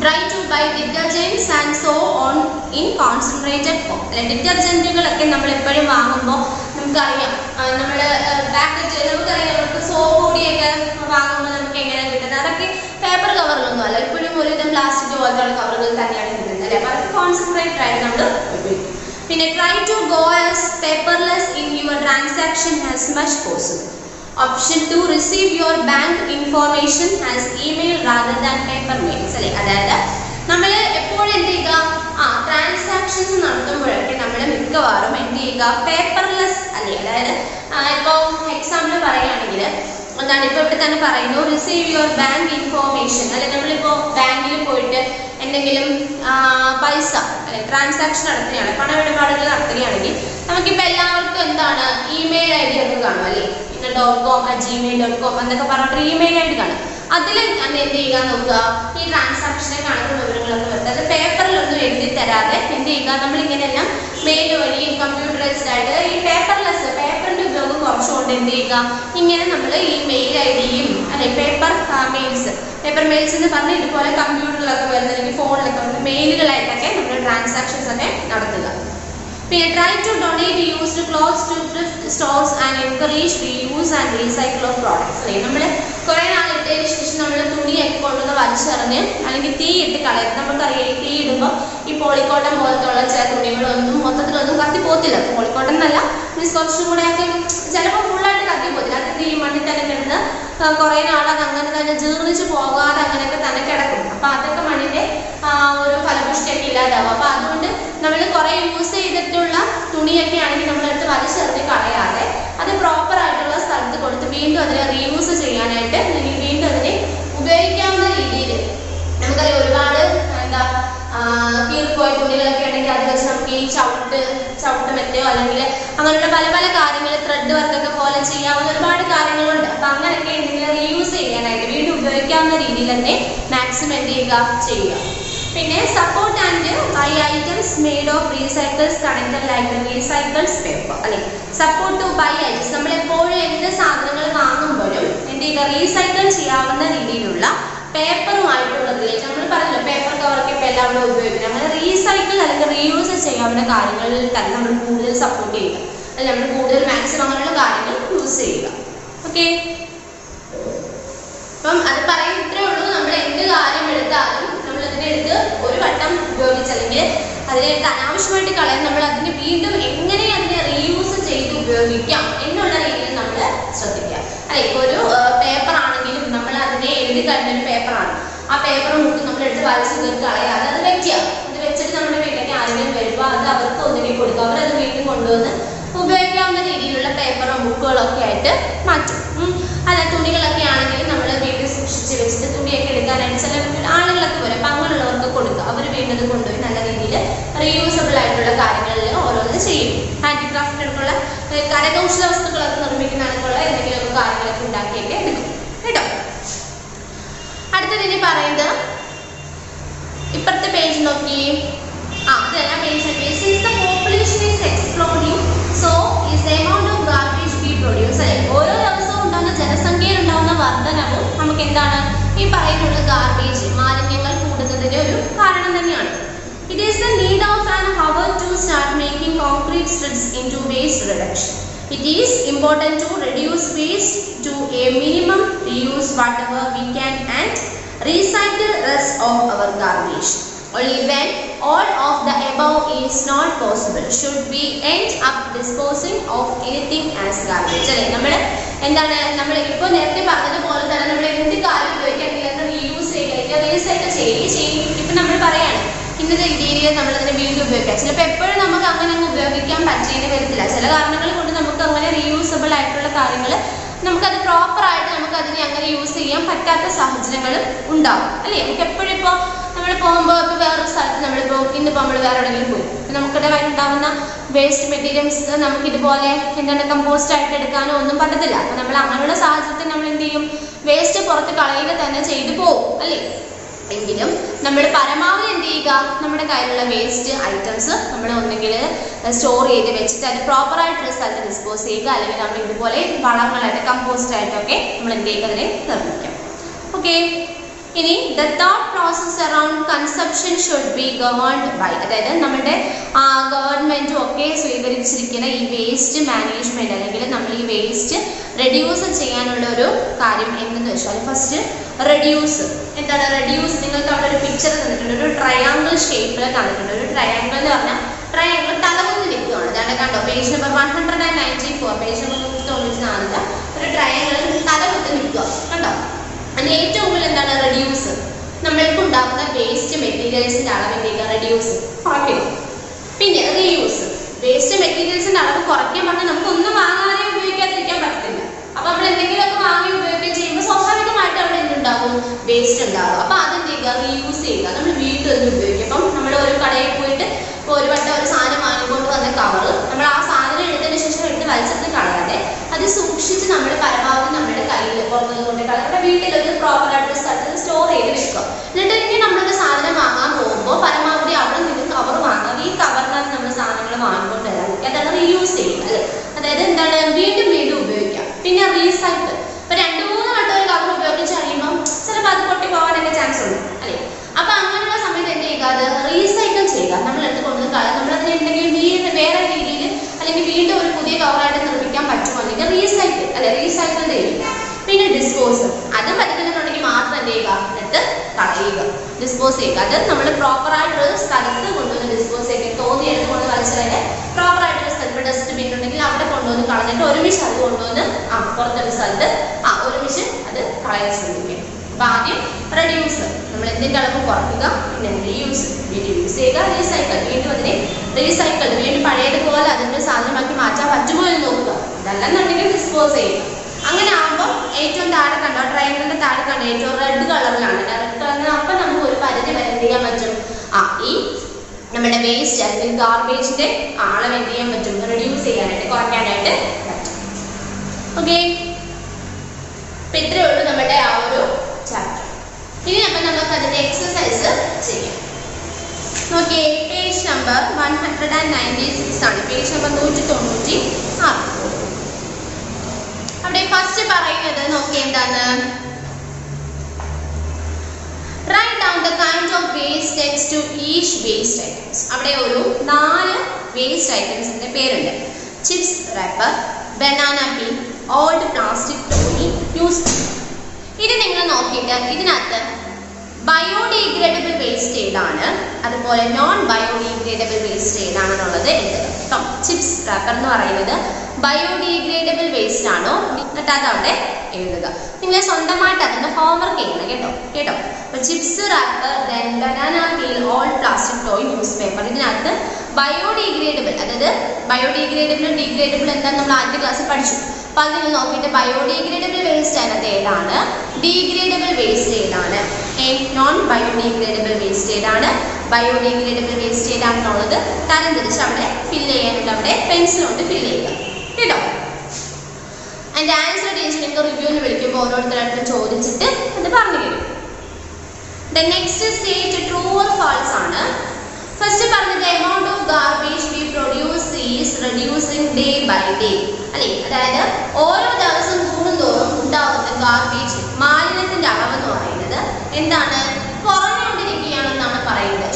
try to buy detergents and so on in concentrated form. ഡിറ്റർജൻറ്റുകളൊക്കെ നമ്മൾ എപ്പോഴും വാങ്ങുമ്പോൾ നമുക്കറിയാം നമ്മൾ പാക്കറ്റ് നമുക്കറിയാം നമുക്ക് സോപ്പ് പൊടിയൊക്കെ വാങ്ങുമ്പോൾ നമുക്ക് എങ്ങനെയാണ് കിട്ടുന്നത്, അതൊക്കെ പേപ്പർ കവറിലൊന്നും അല്ല, ഇപ്പോഴും ഒരുവിധം പ്ലാസ്റ്റിക് പോലത്തെ കവറുകൾ തന്നെയാണ് കിട്ടുന്നത് അല്ലേ. അപ്പോൾ അതൊക്കെ കോൺസെൻട്രേറ്റഡ് ആയിട്ട് നമ്മൾ ഉപയോഗിക്കും. പിന്നെ try to go as paperless in your transaction as much possible. Option 2, receive your bank information as email rather than paper mails അല്ലേ. അതായത് നമ്മൾ എപ്പോഴും എന്ത് ചെയ്യുക ട്രാൻസാക്ഷൻസ് നടത്തുമ്പോഴൊക്കെ നമ്മൾ മിക്കവാറും എന്ത് ചെയ്യുക പേപ്പർലെസ് അല്ലേ. അതായത് ഇപ്പോൾ എക്സാമ്പിൾ പറയുകയാണെങ്കിൽ എന്താണ് ഇപ്പോൾ ഇവിടെ തന്നെ പറയുന്നു റിസീവ് യുവർ ബാങ്ക് ഇൻഫോർമേഷൻ അല്ലെ. നമ്മളിപ്പോൾ ബാങ്കിൽ പോയിട്ട് എന്തെങ്കിലും പൈസ അല്ലെ ട്രാൻസാക്ഷൻ നടത്തുകയാണ്, പണമിടപാടുകൾ നടത്തുകയാണെങ്കിൽ നമുക്കിപ്പോൾ എല്ലാവർക്കും എന്താണ് ഇമെയിൽ ID ഒക്കെ കാണും അല്ലേ. .com@gmail.com എന്നൊക്കെ പറഞ്ഞിട്ട് ഇമെയിൽ ID കാണും. അതിൽ എന്ത് ചെയ്യുക നോക്കുക ഈ ട്രാൻസാക്ഷനെ കണക്കുള്ള വിവരങ്ങളൊക്കെ വരുന്നത് അത് പേപ്പറിലൊന്നും എഴുതി തരാതെ എന്ത് ചെയ്യുക നമ്മളിങ്ങനെയെല്ലാം മെയിൽ വഴി കമ്പ്യൂട്ടറൈസ്ഡ് ആയിട്ട് ഈ പേപ്പറിൻ്റെ ഉപയോഗം കുറച്ചുകൊണ്ട് എന്ത് ചെയ്യുക ഇങ്ങനെ നമ്മൾ ഈ മെയിൽ IDയും അല്ലെ പേപ്പർ മെയിൽസ് എന്ന് പറഞ്ഞ് ഇതുപോലെ കമ്പ്യൂട്ടറിലൊക്കെ വരുന്ന അല്ലെങ്കിൽ ഫോണിലൊക്കെ വരുന്ന മെയിലുകളായിട്ടൊക്കെ നമ്മൾ ട്രാൻസാക്ഷൻസ് ഒക്കെ നടത്തുക. പിന്നെ try to donate used clothes to thrift stores and encourage reuse and recycle of products അല്ലേ. നമ്മൾ കുറേ നാളിട്ടതിന് ശേഷം നമ്മൾ തുണിയൊക്കെ കൊണ്ടുവന്ന് വലിച്ചെറിഞ്ഞ് അല്ലെങ്കിൽ തീയിട്ട് കളയും. നമുക്കറിയാം തീ ഇടുമ്പോൾ ഈ പോളിക്കോട്ടൺ പോലത്തുള്ള ചില തുണികളൊന്നും മൊത്തത്തിലൊന്നും കത്തിപ്പോത്തില്ല. പോളിക്കോട്ടൺ എന്നല്ല മീൻസ് കുറച്ചും കൂടെ ഒക്കെ ചിലപ്പോൾ ഫുള്ളായിട്ട് കത്തിപ്പോത്തില്ല. അത് ഈ മണ്ണിൽ തന്നെ കിടന്ന് കുറേ നാളത് അങ്ങനെ തന്നെ ജീർണിച്ച് പോകാതെ അങ്ങനെയൊക്കെ തന്നെ കിടക്കും. അപ്പോൾ അതൊക്കെ മണ്ണിൻ്റെ ഒരു ഫലപുഷ്ടിയൊക്കെ ഇല്ലാതാവും. അപ്പോൾ അതുകൊണ്ട് നമ്മൾ കുറേ യൂസ് ചെയ്തിട്ടുള്ള തുണിയൊക്കെ ആണെങ്കിൽ നമ്മളെടുത്ത് വലിച്ചെറിഞ്ഞ് കളയാതെ അത് പ്രോപ്പറായിട്ടുള്ള സ്ഥലത്ത് കൊടുത്ത് വീണ്ടും അതിനെ റീയൂസ് ചെയ്യാനായിട്ട് അല്ലെങ്കിൽ വീണ്ടും അതിനെ ഉപയോഗിക്കാവുന്ന രീതിയിൽ നമുക്കറിയാം ഒരുപാട് എന്താ കീറിപ്പോയ തുണികളൊക്കെ ഉണ്ടെങ്കിൽ അത് വെച്ച് നമുക്ക് ഈ ചവിട്ട് മെറ്റയോ അല്ലെങ്കിൽ അങ്ങനെയുള്ള പല കാര്യങ്ങൾ ത്രെഡ് വർക്കൊക്കെ പോലെ ചെയ്യാവുന്ന ഒരുപാട് കാര്യങ്ങളുണ്ട്. അപ്പം അങ്ങനെയൊക്കെ എന്തെങ്കിലും റീയൂസ് ചെയ്യാനായിട്ട് വീണ്ടും ഉപയോഗിക്കാവുന്ന രീതിയിൽ തന്നെ മാക്സിമം എന്ത് ചെയ്യുക. പിന്നെ support and buy items made of recycles connected like recycles paper അല്ലെ. സപ്പോർട്ട് ടു ബൈ ഐറ്റംസ് നമ്മൾ എപ്പോഴും എന്ത് സാധനങ്ങൾ വാങ്ങുമ്പോഴും എന്ത് ചെയ്യുക റീസൈക്കിൾ ചെയ്യാവുന്ന രീതിയിലുള്ള പേപ്പറുമായിട്ടുള്ള റിലേറ്റ് നമ്മൾ പറഞ്ഞല്ലോ പേപ്പർ കവറൊക്കെ ഇപ്പോൾ എല്ലാവരും ഉപയോഗിക്കുന്നത് അങ്ങനെ റീസൈക്കിൾ അല്ലെങ്കിൽ റീയൂസ് ചെയ്യാവുന്ന കാര്യങ്ങളിൽ തന്നെ നമ്മൾ കൂടുതൽ സപ്പോർട്ട് ചെയ്യുക അല്ലെങ്കിൽ നമ്മൾ കൂടുതൽ മാക്സിമം അങ്ങനെയുള്ള കാര്യങ്ങൾ യൂസ് ചെയ്യുക. ഓക്കെ, അപ്പം അത് പറയാൻ ഇത്രേ ഉള്ളൂ. നമ്മൾ എന്ത് കാര്യം എടുത്താലും നമ്മൾ അതിനെടുത്ത് ഒരു വട്ടം ഉപയോഗിച്ച് അല്ലെങ്കിൽ അതിനെടുത്ത് അനാവശ്യമായിട്ട് കളയാൻ നമ്മൾ അതിന് വീണ്ടും എങ്ങനെ അതിനെ റീയൂസ് ചെയ്ത് ഉപയോഗിക്കാം എന്നുള്ള രീതിയിൽ നമ്മൾ ശ്രദ്ധിക്കുക അല്ലെ. ഇപ്പോൾ ഒരു പേപ്പർ ആണെങ്കിലും നമ്മൾ അതിനെ എഴുതി കഴിഞ്ഞൊരു പേപ്പറാണ്, ആ പേപ്പർ മുട്ട് നമ്മൾ എടുത്ത് വലിച്ചു കയറി കളയാതെ അത് വെക്കുക. അത് വെച്ചിട്ട് നമ്മുടെ വീട്ടിലേക്ക് ആരെങ്കിലും വരുമ്പോൾ അത് അവർക്ക് ഒന്നുകിൽ കൊടുക്കുക, അവരത് വീണ്ടും കൊണ്ടുവന്ന് ഉപയോഗിക്കാവുന്ന രീതിയിലുള്ള പേപ്പറും ബുക്കുകളൊക്കെ ആയിട്ട് മാറ്റും. അല്ല തുണികളൊക്കെ ആണെങ്കിലും നമ്മൾ വീട്ടിൽ സൂക്ഷിച്ച് വെച്ചിട്ട് തുണിയൊക്കെ എടുക്കാനായിട്ട് ചില ആളുകളൊക്കെ വരും, അപ്പം അങ്ങനെയുള്ളവർക്ക് കൊടുക്കുക. അവർ വീണ്ടും അത് കൊണ്ടുപോയി നല്ല രീതിയിൽ റീയൂസബിൾ ആയിട്ടുള്ള കാര്യങ്ങളിൽ ഓരോന്ന് ചെയ്യും. ഹാൻഡിക്രാഫ്റ്റിനുള്ള കരകൗശല വസ്തുക്കളൊക്കെ നിർമ്മിക്കുന്നതിനുള്ള എന്തെങ്കിലുമൊക്കെ കാര്യങ്ങളൊക്കെ ഉണ്ടാക്കിയൊക്കെ എടുക്കും കേട്ടോ. അടുത്തതിന് പറയുന്നത് ഇപ്പുറത്തെ പേജ് നോക്കി. അതെല്ലാം page since the population is exploding so is the amount of garbage we produce അല്ലെ. ഓരോ ദിവസവും ഉണ്ടാകുന്ന ജനസംഖ്യയിൽ വർധനവും നമുക്ക് എന്താണ് ഈ പറയുന്ന ഗാർബേജ് മാലിന്യങ്ങൾ കൂടുന്നതിന്റെ ഒരു കാരണം കാരണം തന്നെയാണ്. It is the need of an hour to start making concrete strips into waste reduction. It is important to reduce waste to a minimum, reuse whatever we can and recycle rest of our garbage. Only when all of the above is not possible should we end up disposing of anything as garbage. അല്ലേ, നമ്മൾ എന്താണ് നമ്മൾ ഇപ്പോൾ നേരത്തെ പറഞ്ഞതുപോലെ തന്നെ നമ്മൾ എന്ത് കാര്യം ഉപയോഗിക്കുകയാണെങ്കിൽ റീയൂസ് ചെയ്യുക, റീസൈക്കിൾ ചെയ്യുക. ഇപ്പം നമ്മൾ പറയാണ് ഇന്നത്തെ രീതിയിൽ നമ്മളതിനെ വീണ്ടും ഉപയോഗിക്കാം. ചിലപ്പോൾ എപ്പോഴും നമുക്ക് അങ്ങനെ അങ്ങ് ഉപയോഗിക്കാൻ പറ്റിയെന്ന് വരത്തില്ല. ചില കാരണങ്ങൾ കൊണ്ട് നമുക്ക് അങ്ങനെ റീയൂസബിൾ ആയിട്ടുള്ള കാര്യങ്ങൾ നമുക്കത് പ്രോപ്പറായിട്ട് നമുക്കതിനെ അങ്ങനെ യൂസ് ചെയ്യാൻ പറ്റാത്ത സാഹചര്യങ്ങൾ ഉണ്ടാവും. അല്ലേ, നമുക്ക് എപ്പോഴും ഇപ്പോൾ നമ്മൾ പോകുമ്പോൾ ഇപ്പോൾ വേറൊരു സ്ഥലത്ത് നമ്മളിപ്പോൾ ഇന്നിപ്പോൾ നമ്മൾ വേറെ എവിടെയെങ്കിലും പോയി നമുക്കിടെ ഉണ്ടാകുന്ന വേസ്റ്റ് മെറ്റീരിയൽസ് നമുക്കിതുപോലെ എന്താണ് കമ്പോസ്റ്റ് ആയിട്ട് എടുക്കാനോ ഒന്നും പറ്റത്തില്ല. അപ്പോൾ നമ്മൾ അങ്ങനെയുള്ള സാഹചര്യത്തിൽ നമ്മൾ എന്ത് ചെയ്യും, വേസ്റ്റ് പുറത്ത് കളയുക തന്നെ ചെയ്തു പോകും. അല്ലേ, എങ്കിലും നമ്മൾ പരമാവധി എന്ത് ചെയ്യുക, നമ്മുടെ കയ്യിലുള്ള വേസ്റ്റ് ഐറ്റംസ് നമ്മൾ ഒന്നെങ്കിൽ സ്റ്റോർ ചെയ്ത് വെച്ചിട്ട് അത് പ്രോപ്പറായിട്ടുള്ള സ്ഥലത്ത് ഡിസ്പോസ് ചെയ്യുക, അല്ലെങ്കിൽ നമ്മൾ ഇതുപോലെ വളങ്ങളായിട്ട് കമ്പോസ്റ്റ് ആയിട്ടൊക്കെ നമ്മൾ എന്ത് ചെയ്യുക അതിനെ നിർമ്മിക്കാം. ഓക്കെ, ഇനി the thought process around consumption should be governed by, അതായത് നമ്മുടെ ഗവൺമെൻറ്റും ഒക്കെ സ്വീകരിച്ചിരിക്കുന്ന ഈ വേസ്റ്റ് മാനേജ്മെൻറ്റ് അല്ലെങ്കിൽ നമ്മൾ ഈ വേസ്റ്റ് റെഡ്യൂസ് ചെയ്യാനുള്ള ഒരു കാര്യം എന്തെന്ന് വെച്ചാൽ ഫസ്റ്റ് റെഡ്യൂസ്. എന്താണ് റെഡ്യൂസ്? നിങ്ങൾക്ക് അവിടെ ഒരു പിക്ചർ തന്നിട്ടുണ്ട്, ഒരു ട്രയാങ്കിൾ ഷേപ്പിൽ തന്നിട്ടുണ്ട്. ഒരു ട്രയാങ്കിൾ എന്ന് പറഞ്ഞാൽ ട്രയാങ്കിൾ തലകുന്ന് നിൽക്കുകയാണ്. അതാണ് കണ്ടോ, പേജ് നമ്പർ 194, പേജ് നമ്പർ 194 ഒരു ട്രയാങ്കിൾ തലകുത്ത് നിൽക്കുക കണ്ടോ. അതിന് ഏറ്റവും കൂടുതൽ എന്താണ് റെഡ്യൂസ്, നമ്മൾക്ക് ഉണ്ടാകുന്ന വേസ്റ്റ് മെറ്റീരിയൽസിന്റെ അളവ് എന്ത് റെഡ്യൂസ് കുറയ്ക്കുക. പിന്നെ റീയൂസ്, വേസ്റ്റ് മെറ്റീരിയൽസിന്റെ അളവ് കുറയ്ക്കാൻ പറഞ്ഞാൽ നമുക്ക് ഒന്നും വാങ്ങാതെ ഉപയോഗിക്കാതിരിക്കാൻ പറ്റില്ല. അപ്പൊ നമ്മൾ എന്തെങ്കിലുമൊക്കെ വാങ്ങി ഉപയോഗിക്കുകയും ചെയ്യുമ്പോൾ സ്വാഭാവികമായിട്ട് അവിടെ എന്തുണ്ടാകും, വേസ്റ്റ് ഉണ്ടാകും. അപ്പൊ അതെന്ത് ചെയ്യുക, റീയൂസ് ചെയ്യുക, നമ്മൾ വീണ്ടും അതിന് ഉപയോഗിക്കും. അപ്പം നമ്മൾ ഒരു കടയിൽ പോയിട്ട് ഇപ്പോൾ ഒരു വട്ടം ഒരു സാധനം വാങ്ങിക്കൊണ്ട് വന്ന കവറ് നമ്മൾ ആ സാധനം എടുത്തതിന് ശേഷം എടുത്ത് വലിച്ചെടുത്ത് കളയാതെ അത് സൂക്ഷിച്ച് നമ്മൾ പരമാവധി നമ്മുടെ കയ്യിൽ പുറത്തുനിന്ന് കൊണ്ട് കളയാതെ വീട്ടിൽ ഒരു പ്രോപ്പറായിട്ട് സ്ഥലത്ത് സ്റ്റോർ ചെയ്ത് വെക്കുക. എന്നിട്ട് ഇനി നമ്മളൊരു സാധനം വാങ്ങാൻ പോകുമ്പോൾ പരമാവധി അവിടെ നിന്ന് കവർ വാങ്ങാതെ ഈ കവറിനകത്ത് നമ്മൾ സാധനങ്ങൾ വാങ്ങിക്കൊണ്ട് വരാതിരിക്കുക. അതാണ് റീയൂസ് ചെയ്യുക. അല്ലേ, അതായത് എന്താണ് വീണ്ടും വീണ്ടും ഉപയോഗിക്കാം. പിന്നെ റീസൈക്കിൾ, ഇപ്പൊ 2-3 വട്ടം ഒരു കവർ ഉപയോഗിച്ച് കഴിയുമ്പോൾ ചിലപ്പോൾ അത് പൊട്ടി പോകാനൊക്കെ ചാൻസ് ഉണ്ട്. അല്ലേ, അപ്പൊ അങ്ങനെയുള്ള സമയത്ത് എന്ത് ചെയ്യുക, അത് റീസൈക്കിൾ ചെയ്യുക. നമ്മൾ എടുത്ത് കൊണ്ടുവന്ന് കളയാം. നമ്മളതിന് എന്തെങ്കിലും വേറെ രീതിയിൽ അല്ലെങ്കിൽ വീണ്ടും ഒരു പുതിയ കവറായിട്ട് നിർമ്മിക്കാൻ പറ്റുമോ അല്ലെങ്കിൽ റീസൈക്കിൾ അല്ലെ റീസൈക്കിൾ ചെയ്യുക. പിന്നെ ഡിസ്പോസൽ, അത് പറ്റുന്നുണ്ടെങ്കിൽ മാത്രം എന്ത് ചെയ്യുക, എടുത്ത് കളയുക, ഡിസ്പോസ് ചെയ്യുക. അത് നമ്മൾ പ്രോപ്പറായിട്ടൊരു സ്ഥലത്ത് കൊണ്ടുവന്ന് ഡിസ്പോസ് ചെയ്യുക. തോന്നി എടുത്ത് കൊണ്ട് കളിച്ചതിനെ പ്രോപ്പറായിട്ടൊരു സ്ഥലത്ത് ഡസ്റ്റ്ബിൻ ഉണ്ടെങ്കിൽ അവിടെ കൊണ്ടുവന്ന് കളഞ്ഞിട്ട് ഒരുമിച്ച് അത് കൊണ്ടുവന്ന് പുറത്തൊരു സ്ഥലത്ത് ഒരുമിച്ച് അത് കളയാൻ ശ്രമിക്കുക. അപ്പൊ ആദ്യം റെഡ്യൂസ്, നമ്മൾ എന്തിന്റെ അളവ് കുറയ്ക്കുക. പിന്നെ റീയൂസ്, വീണ്ടും യൂസ് ചെയ്യുക. റീസൈക്കിൾ, വീണ്ടും അതിനെ റീസൈക്കിൾ വീണ്ടും പഴയതുപോലെ അതിന്റെ സാധനമാക്കി മാറ്റാൻ പറ്റുമോ എന്ന് നോക്കുക. അതല്ലെന്നുണ്ടെങ്കിൽ ഡിസ്പോസ് ചെയ്യുക. അങ്ങനെ ആകുമ്പോൾ ഏറ്റവും താഴെ കണ്ടോ, ട്രയാങ്കിളിന്റെ താഴെ കണ്ടോ ഏറ്റവും റെഡ് കളറിലാണ്. റെഡ് കളറിന് അപ്പം നമുക്ക് ഒരു പരിധി വരെ എന്ത് ചെയ്യാൻ പറ്റും, ഈ നമ്മുടെ വേസ്റ്റ് അല്ലെങ്കിൽ ഗാർബേജിന്റെ അളവ് എന്ത് ചെയ്യാൻ പറ്റും, റെഡ്യൂസ് ചെയ്യാനായിട്ട് കുറയ്ക്കാനായിട്ട് പറ്റും. ഓക്കെ, അപ്പൊ ഇത്രയേ ഉള്ളൂ നമ്മുടെ ആ ഒരു ചാപ്റ്റർ. ഇനി അപ്പം നമുക്ക് അതിന്റെ എക്സസൈസ് ചെയ്യാം. നോക്കിയേ, പേജ് നമ്പർ 196 ആണ്, പേജ് നമ്പർ 196. അവിടെ ഫസ്റ്റ് പറയുന്നത് നോക്കി എന്താണ്, write down the kind of waste next to each waste items. അവിടെ ഒരു 4 വേസ്റ്റ് ഐറ്റംസിന്റെ പേരുണ്ട്. Chips wrapper, banana peel, old plastic toy, news. ഇത് നിങ്ങൾ നോക്കിയിട്ട് ഇതിനകത്ത് ബയോഡിഗ്രേഡബിൾ വേസ്റ്റ് ഏതാണ്, അതുപോലെ നോൺ ബയോഡിഗ്രേഡബിൾ വേസ്റ്റ് ഏതാണെന്നുള്ളത് എഴുതുക കേട്ടോ. ചിപ്സ് റാപ്പർ എന്ന് പറയുന്നത് ബയോഡിഗ്രേഡബിൾ വേസ്റ്റ് ആണോ എന്നിട്ട് അതവിടെ എഴുതുക. നിങ്ങൾ സ്വന്തമായിട്ട് അതിന്റെ ഹോംവർക്ക് ചെയ്യണം കേട്ടോ. അപ്പൊ chips wrapper, banana peel, old plastic toy, newspaper. ഇതിനകത്ത് ബയോഡിഗ്രേഡബിൾ, അതായത് ബയോഡിഗ്രേഡബിൾ ഡിഗ്രേഡബിൾ എന്താണെന്ന് നമ്മൾ ആദ്യ ക്ലാസ്സിൽ പഠിച്ചു. അപ്പൊ അതിൽ നോക്കിയിട്ട് ബയോഡിഗ്രേഡബിൾ വേസ്റ്റ് അതിനകത്ത് ഏതാണ്, ഡീഗ്രേഡബിൾ വേസ്റ്റ് ഏതാണ്, നോൺ ബയോഡിഗ്രേഡബിൾ വേസ്റ്റ് ഏതാണ്, ബയോഡിഗ്രേഡബിൾ വേസ്റ്റ് ഏതാണെന്നുള്ളത് തരംതിരിച്ച് അവിടെ ഫില്ല് ചെയ്യാനുണ്ട്. അവിടെ പെൻസിൽ കൊണ്ട് ഫില്ല് ചെയ്യുക കേട്ടോ. അതിന്റെ ആൻസർ ടീച്ചർ നിങ്ങൾക്ക് റിവ്യൂവിന് വിളിക്കുമ്പോൾ ഓരോരുത്തരടുത്ത് ചോദിച്ചിട്ട് അത് പറഞ്ഞു തരും. The next state true or false ആണ്. ഫസ്റ്റ് പറഞ്ഞത് amount of garbage we produce is reducing day by day. അല്ലേ, അതായത് ഓരോ ദിവസം കൂടുന്തോറും ഉണ്ടാകുന്ന ഗാർബേജ് മാലിന്യത്തിന്റെ അളവ് എന്ന് പറയുന്നത് എന്താണ്, കുറഞ്ഞുകൊണ്ടിരിക്കുകയാണെന്നാണ് പറയുന്നത്.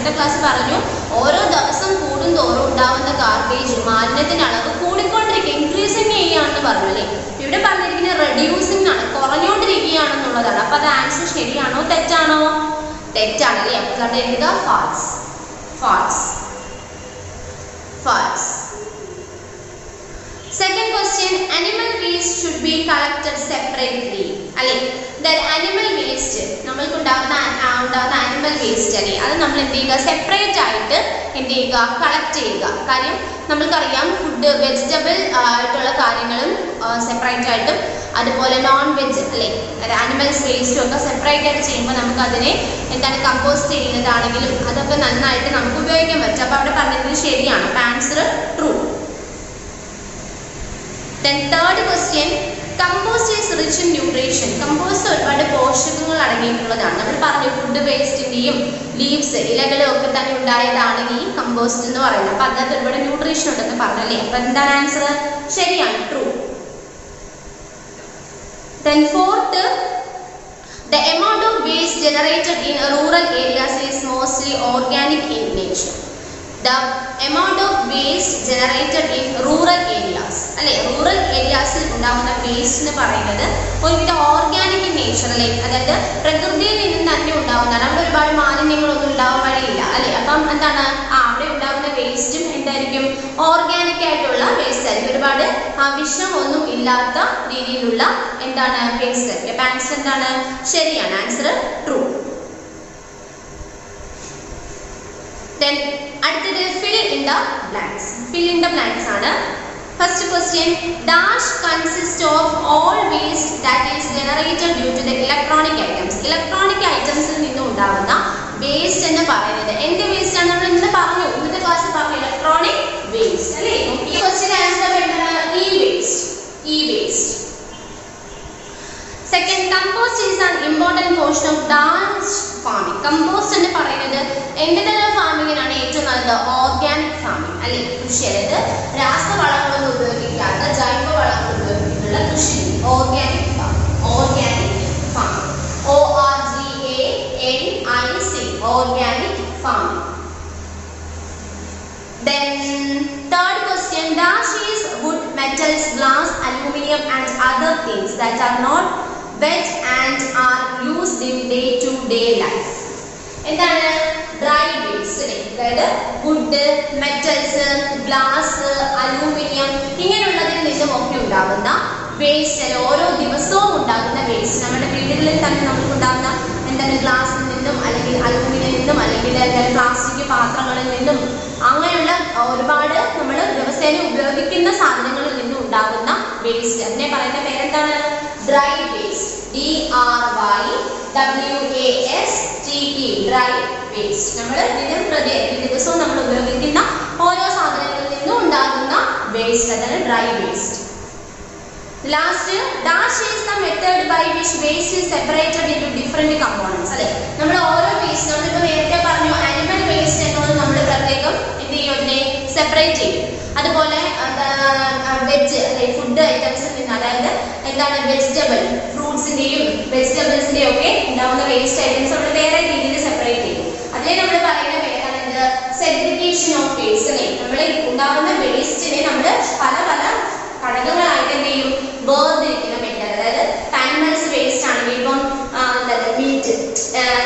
ഇന്നത്തെ ക്ലാസ് പറഞ്ഞു ഓരോ ദിവസം കൂടുന്തോറും ഉണ്ടാവുന്ന ഗാർബേജ് മാലിന്യത്തിന്റെ അളവ് കൂടിക്കൊണ്ടിരിക്കുക, ഇൻക്രീസിങ് ചെയ്യുകയാണെന്ന് പറഞ്ഞു അല്ലേ. ഇവിടെ പറഞ്ഞിരിക്കുന്നത് റെഡ്യൂസിങ് ആണ്, കുറഞ്ഞുകൊണ്ടിരിക്കുകയാണെന്നുള്ളതാണ്. അപ്പൊ അത് ആൻസർ ശരിയാണോ തെറ്റാണോ? തെറ്റാണ് അല്ലേ. അപ്പൊ കണ്ട് എഴുതുക false. False. False. Second question, animal waste should be collected separately. അല്ലേ, that animal waste നമ്മൾക്ക് ഉണ്ടാകുന്ന animal waste അല്ലേ, അത് നമ്മൾ എന്ത് ചെയ്യുക, സെപ്പറേറ്റ് ആയിട്ട് എന്ത് ചെയ്യുക, കളക്ട് ചെയ്യുക. കാര്യം നമ്മൾക്കറിയാം ഫുഡ് വെജിറ്റബിൾ ആയിട്ടുള്ള കാര്യങ്ങളും സെപ്പറേറ്റ് ആയിട്ടും അതുപോലെ നോൺ വെജ് അല്ലേ ആനിമൽസ് വേസ്റ്റും ഒക്കെ സെപ്പറേറ്റ് ആയിട്ട് ചെയ്യുമ്പോൾ നമുക്ക് അതിനെ എന്താണ് കമ്പോസ്റ്റ് ചെയ്യുന്നതാണെങ്കിലും അതൊക്കെ നന്നായിട്ട് നമുക്ക് ഉപയോഗിക്കാൻ പറ്റും. അപ്പോൾ അവിടെ പറഞ്ഞത് ശരിയാണ്. അപ്പോൾ answer true. Then third question, compost is rich in nutrition. Compost ഒരുപാട് പോഷകങ്ങൾ അടങ്ങിയിട്ടുള്ളതാണ്. നമ്മൾ പറഞ്ഞു ഫുഡ് വേസ്റ്റിന്റെയും ലീവ്സ് ഇലകളും ഒക്കെ തന്നെ ഉണ്ടായതാണ് ഈ കമ്പോസ്റ്റ് എന്ന് പറയുന്നത്. അപ്പൊ അതിനകത്ത് ഒരുപാട് ന്യൂട്രീഷൻ ഉണ്ടെന്ന് പറഞ്ഞല്ലേ. അപ്പൊ എന്താണ് ആൻസർ? ശരിയാണ്, true. Then fourth, the amount of waste generated in rural areas is mostly organic in nature. The amount of waste generated in rural areas അല്ലെ, റൂറൽ ഏരിയാസിൽ ഉണ്ടാകുന്ന വേസ്റ്റ് എന്ന് പറയുന്നത് ഒരുവിധ ഓർഗാനിക് ഇൻ നേച്ചർ അല്ലെ, അതായത് പ്രകൃതിയിൽ നിന്ന് തന്നെ ഉണ്ടാകുന്നതാണ്. അവിടെ ഒരുപാട് മാലിന്യങ്ങളൊന്നും ഉണ്ടാവാൻ വഴിയില്ല അല്ലെ. അപ്പം എന്താണ് അവിടെ ഉണ്ടാകുന്ന വേസ്റ്റും എന്തായിരിക്കും, ഓർഗാനിക് ആയിട്ടുള്ള വേസ്റ്റ് ആയിരിക്കും. ഒരുപാട് വിഷം ഒന്നും ഇല്ലാത്ത രീതിയിലുള്ള എന്താണ് വേസ്റ്റ് ആയിരിക്കും. അപ്പൊ ആൻസർ എന്താണ്? ശരിയാണ്, ആൻസർ ട്രൂ. Then അടുത്തത് fill in the blanks. Fill in the blanks ആണ്. First question, dash consists of all waste that is generated due to the electronic items. Electronic items ൽ നിന്ന് ഉണ്ടാവുന്ന വേസ്റ്റ് എന്ന് പറയുന്നത് എന്ത് വേസ്റ്റ് ആണ്? നമ്മൾ ഇന്നലെ പറഞ്ഞു, ഇന്നത്തെ ക്ലാസ്സിൽ പറഞ്ഞു ഇലക്ട്രോണിക് വേസ്റ്റ് അല്ലേ. ഈ ക്വസ്റ്റ്യൻ ആൻസർ എന്താണ്? E waste. E waste. Second, compost is an important portion of dash farming. Compost എന്ന് പറയുന്നത് എന്ത് തരം ഫാമിങ്ങിനാണ് ഏറ്റവും നല്ലത്? ഓർഗാനിക് ഫാമിംഗ് അല്ലെ. കൃഷി അതായത് രാസവളങ്ങളൊന്നും ഉപയോഗിക്കാത്ത ജൈവവളങ്ങൾ ഉപയോഗിച്ചിട്ടുള്ള കൃഷി, organic farming. Organic farming. ORGANIC. Organic farming. Then third question, dash is wood, metals, glass, aluminum and other things that are not wet and are used in day-to-day life. എന്താണ്? Dry waste അല്ലേ, അതായത് would, metals, glass, aluminium ഇങ്ങനെയുള്ളതിൽ നിന്നും ഒക്കെ ഉണ്ടാകുന്ന waste അല്ലെ, ഓരോ ദിവസവും ഉണ്ടാകുന്ന വേസ്റ്റ്. നമ്മുടെ വീടുകളിൽ തന്നെ നമുക്ക് ഉണ്ടാകുന്ന എന്താണ് ഗ്ലാസിൽ നിന്നും അല്ലെങ്കിൽ അലൂമിനിയം നിന്നും അല്ലെങ്കിൽ പ്ലാസ്റ്റിക് പാത്രങ്ങളിൽ നിന്നും അങ്ങനെയുള്ള ഒരുപാട് നമ്മൾ ദിവസേന ഉപയോഗിക്കുന്ന സാധനങ്ങളിൽ നിന്നും ഉണ്ടാകുന്ന വേസ്റ്റ്. അതിനെ പറയുന്ന പേരെന്താണ്? Dry waste. DRYWASTE. Dry waste. നമ്മൾ ദിവസവും നമ്മൾ ഉപയോഗിക്കുന്ന ഓരോ സാധനങ്ങളിൽ നിന്നും ഉണ്ടാകുന്ന വേസ്റ്റ്, അതാണ് dry waste. Last, dash is the method by which waste is separated into different components അല്ലെ. നമ്മൾ ഓരോ വേസ്റ്റ് നമ്മളിപ്പോ നേരത്തെ പറഞ്ഞു ആനിമൽ വേസ്റ്റ് എന്നുള്ളത് നമ്മൾ പ്രത്യേകം എന്ത് ചെയ്യും, അതിനെ സെപ്പറേറ്റ് ചെയ്യും. അതുപോലെ വെജ് അല്ലെ ഫുഡ് ഐറ്റംസിൽ നിന്ന്, അതായത് എന്താണ് വെജിറ്റബിൾ ഫ്രൂട്ട്സിന്റെയും വെജിറ്റബിൾസിന്റെയും ഒക്കെ ഉണ്ടാവുന്ന വേസ്റ്റ് ഐറ്റംസ് നമ്മൾ വേറെ രീതിയിൽ സെപ്പറേറ്റ് ചെയ്യും. അതിനെ നമ്മൾ പറയുന്ന പേരാണ് എന്ത്? സെഗ്രിഗേഷൻ ഓഫ് വേസ്റ്റ് അല്ലെ. നമ്മൾ ഉണ്ടാകുന്ന വേസ്റ്റിനെ നമ്മൾ പല പല ഘടകങ്ങളായിട്ട് എന്ത് ചെയ്യും, വേർതിരിക്കുന്ന മെത്തേഡ്. അതായത് ആനിമൽസ് വേസ്റ്റ് ആണെങ്കിൽ ഇപ്പം മീറ്റ്,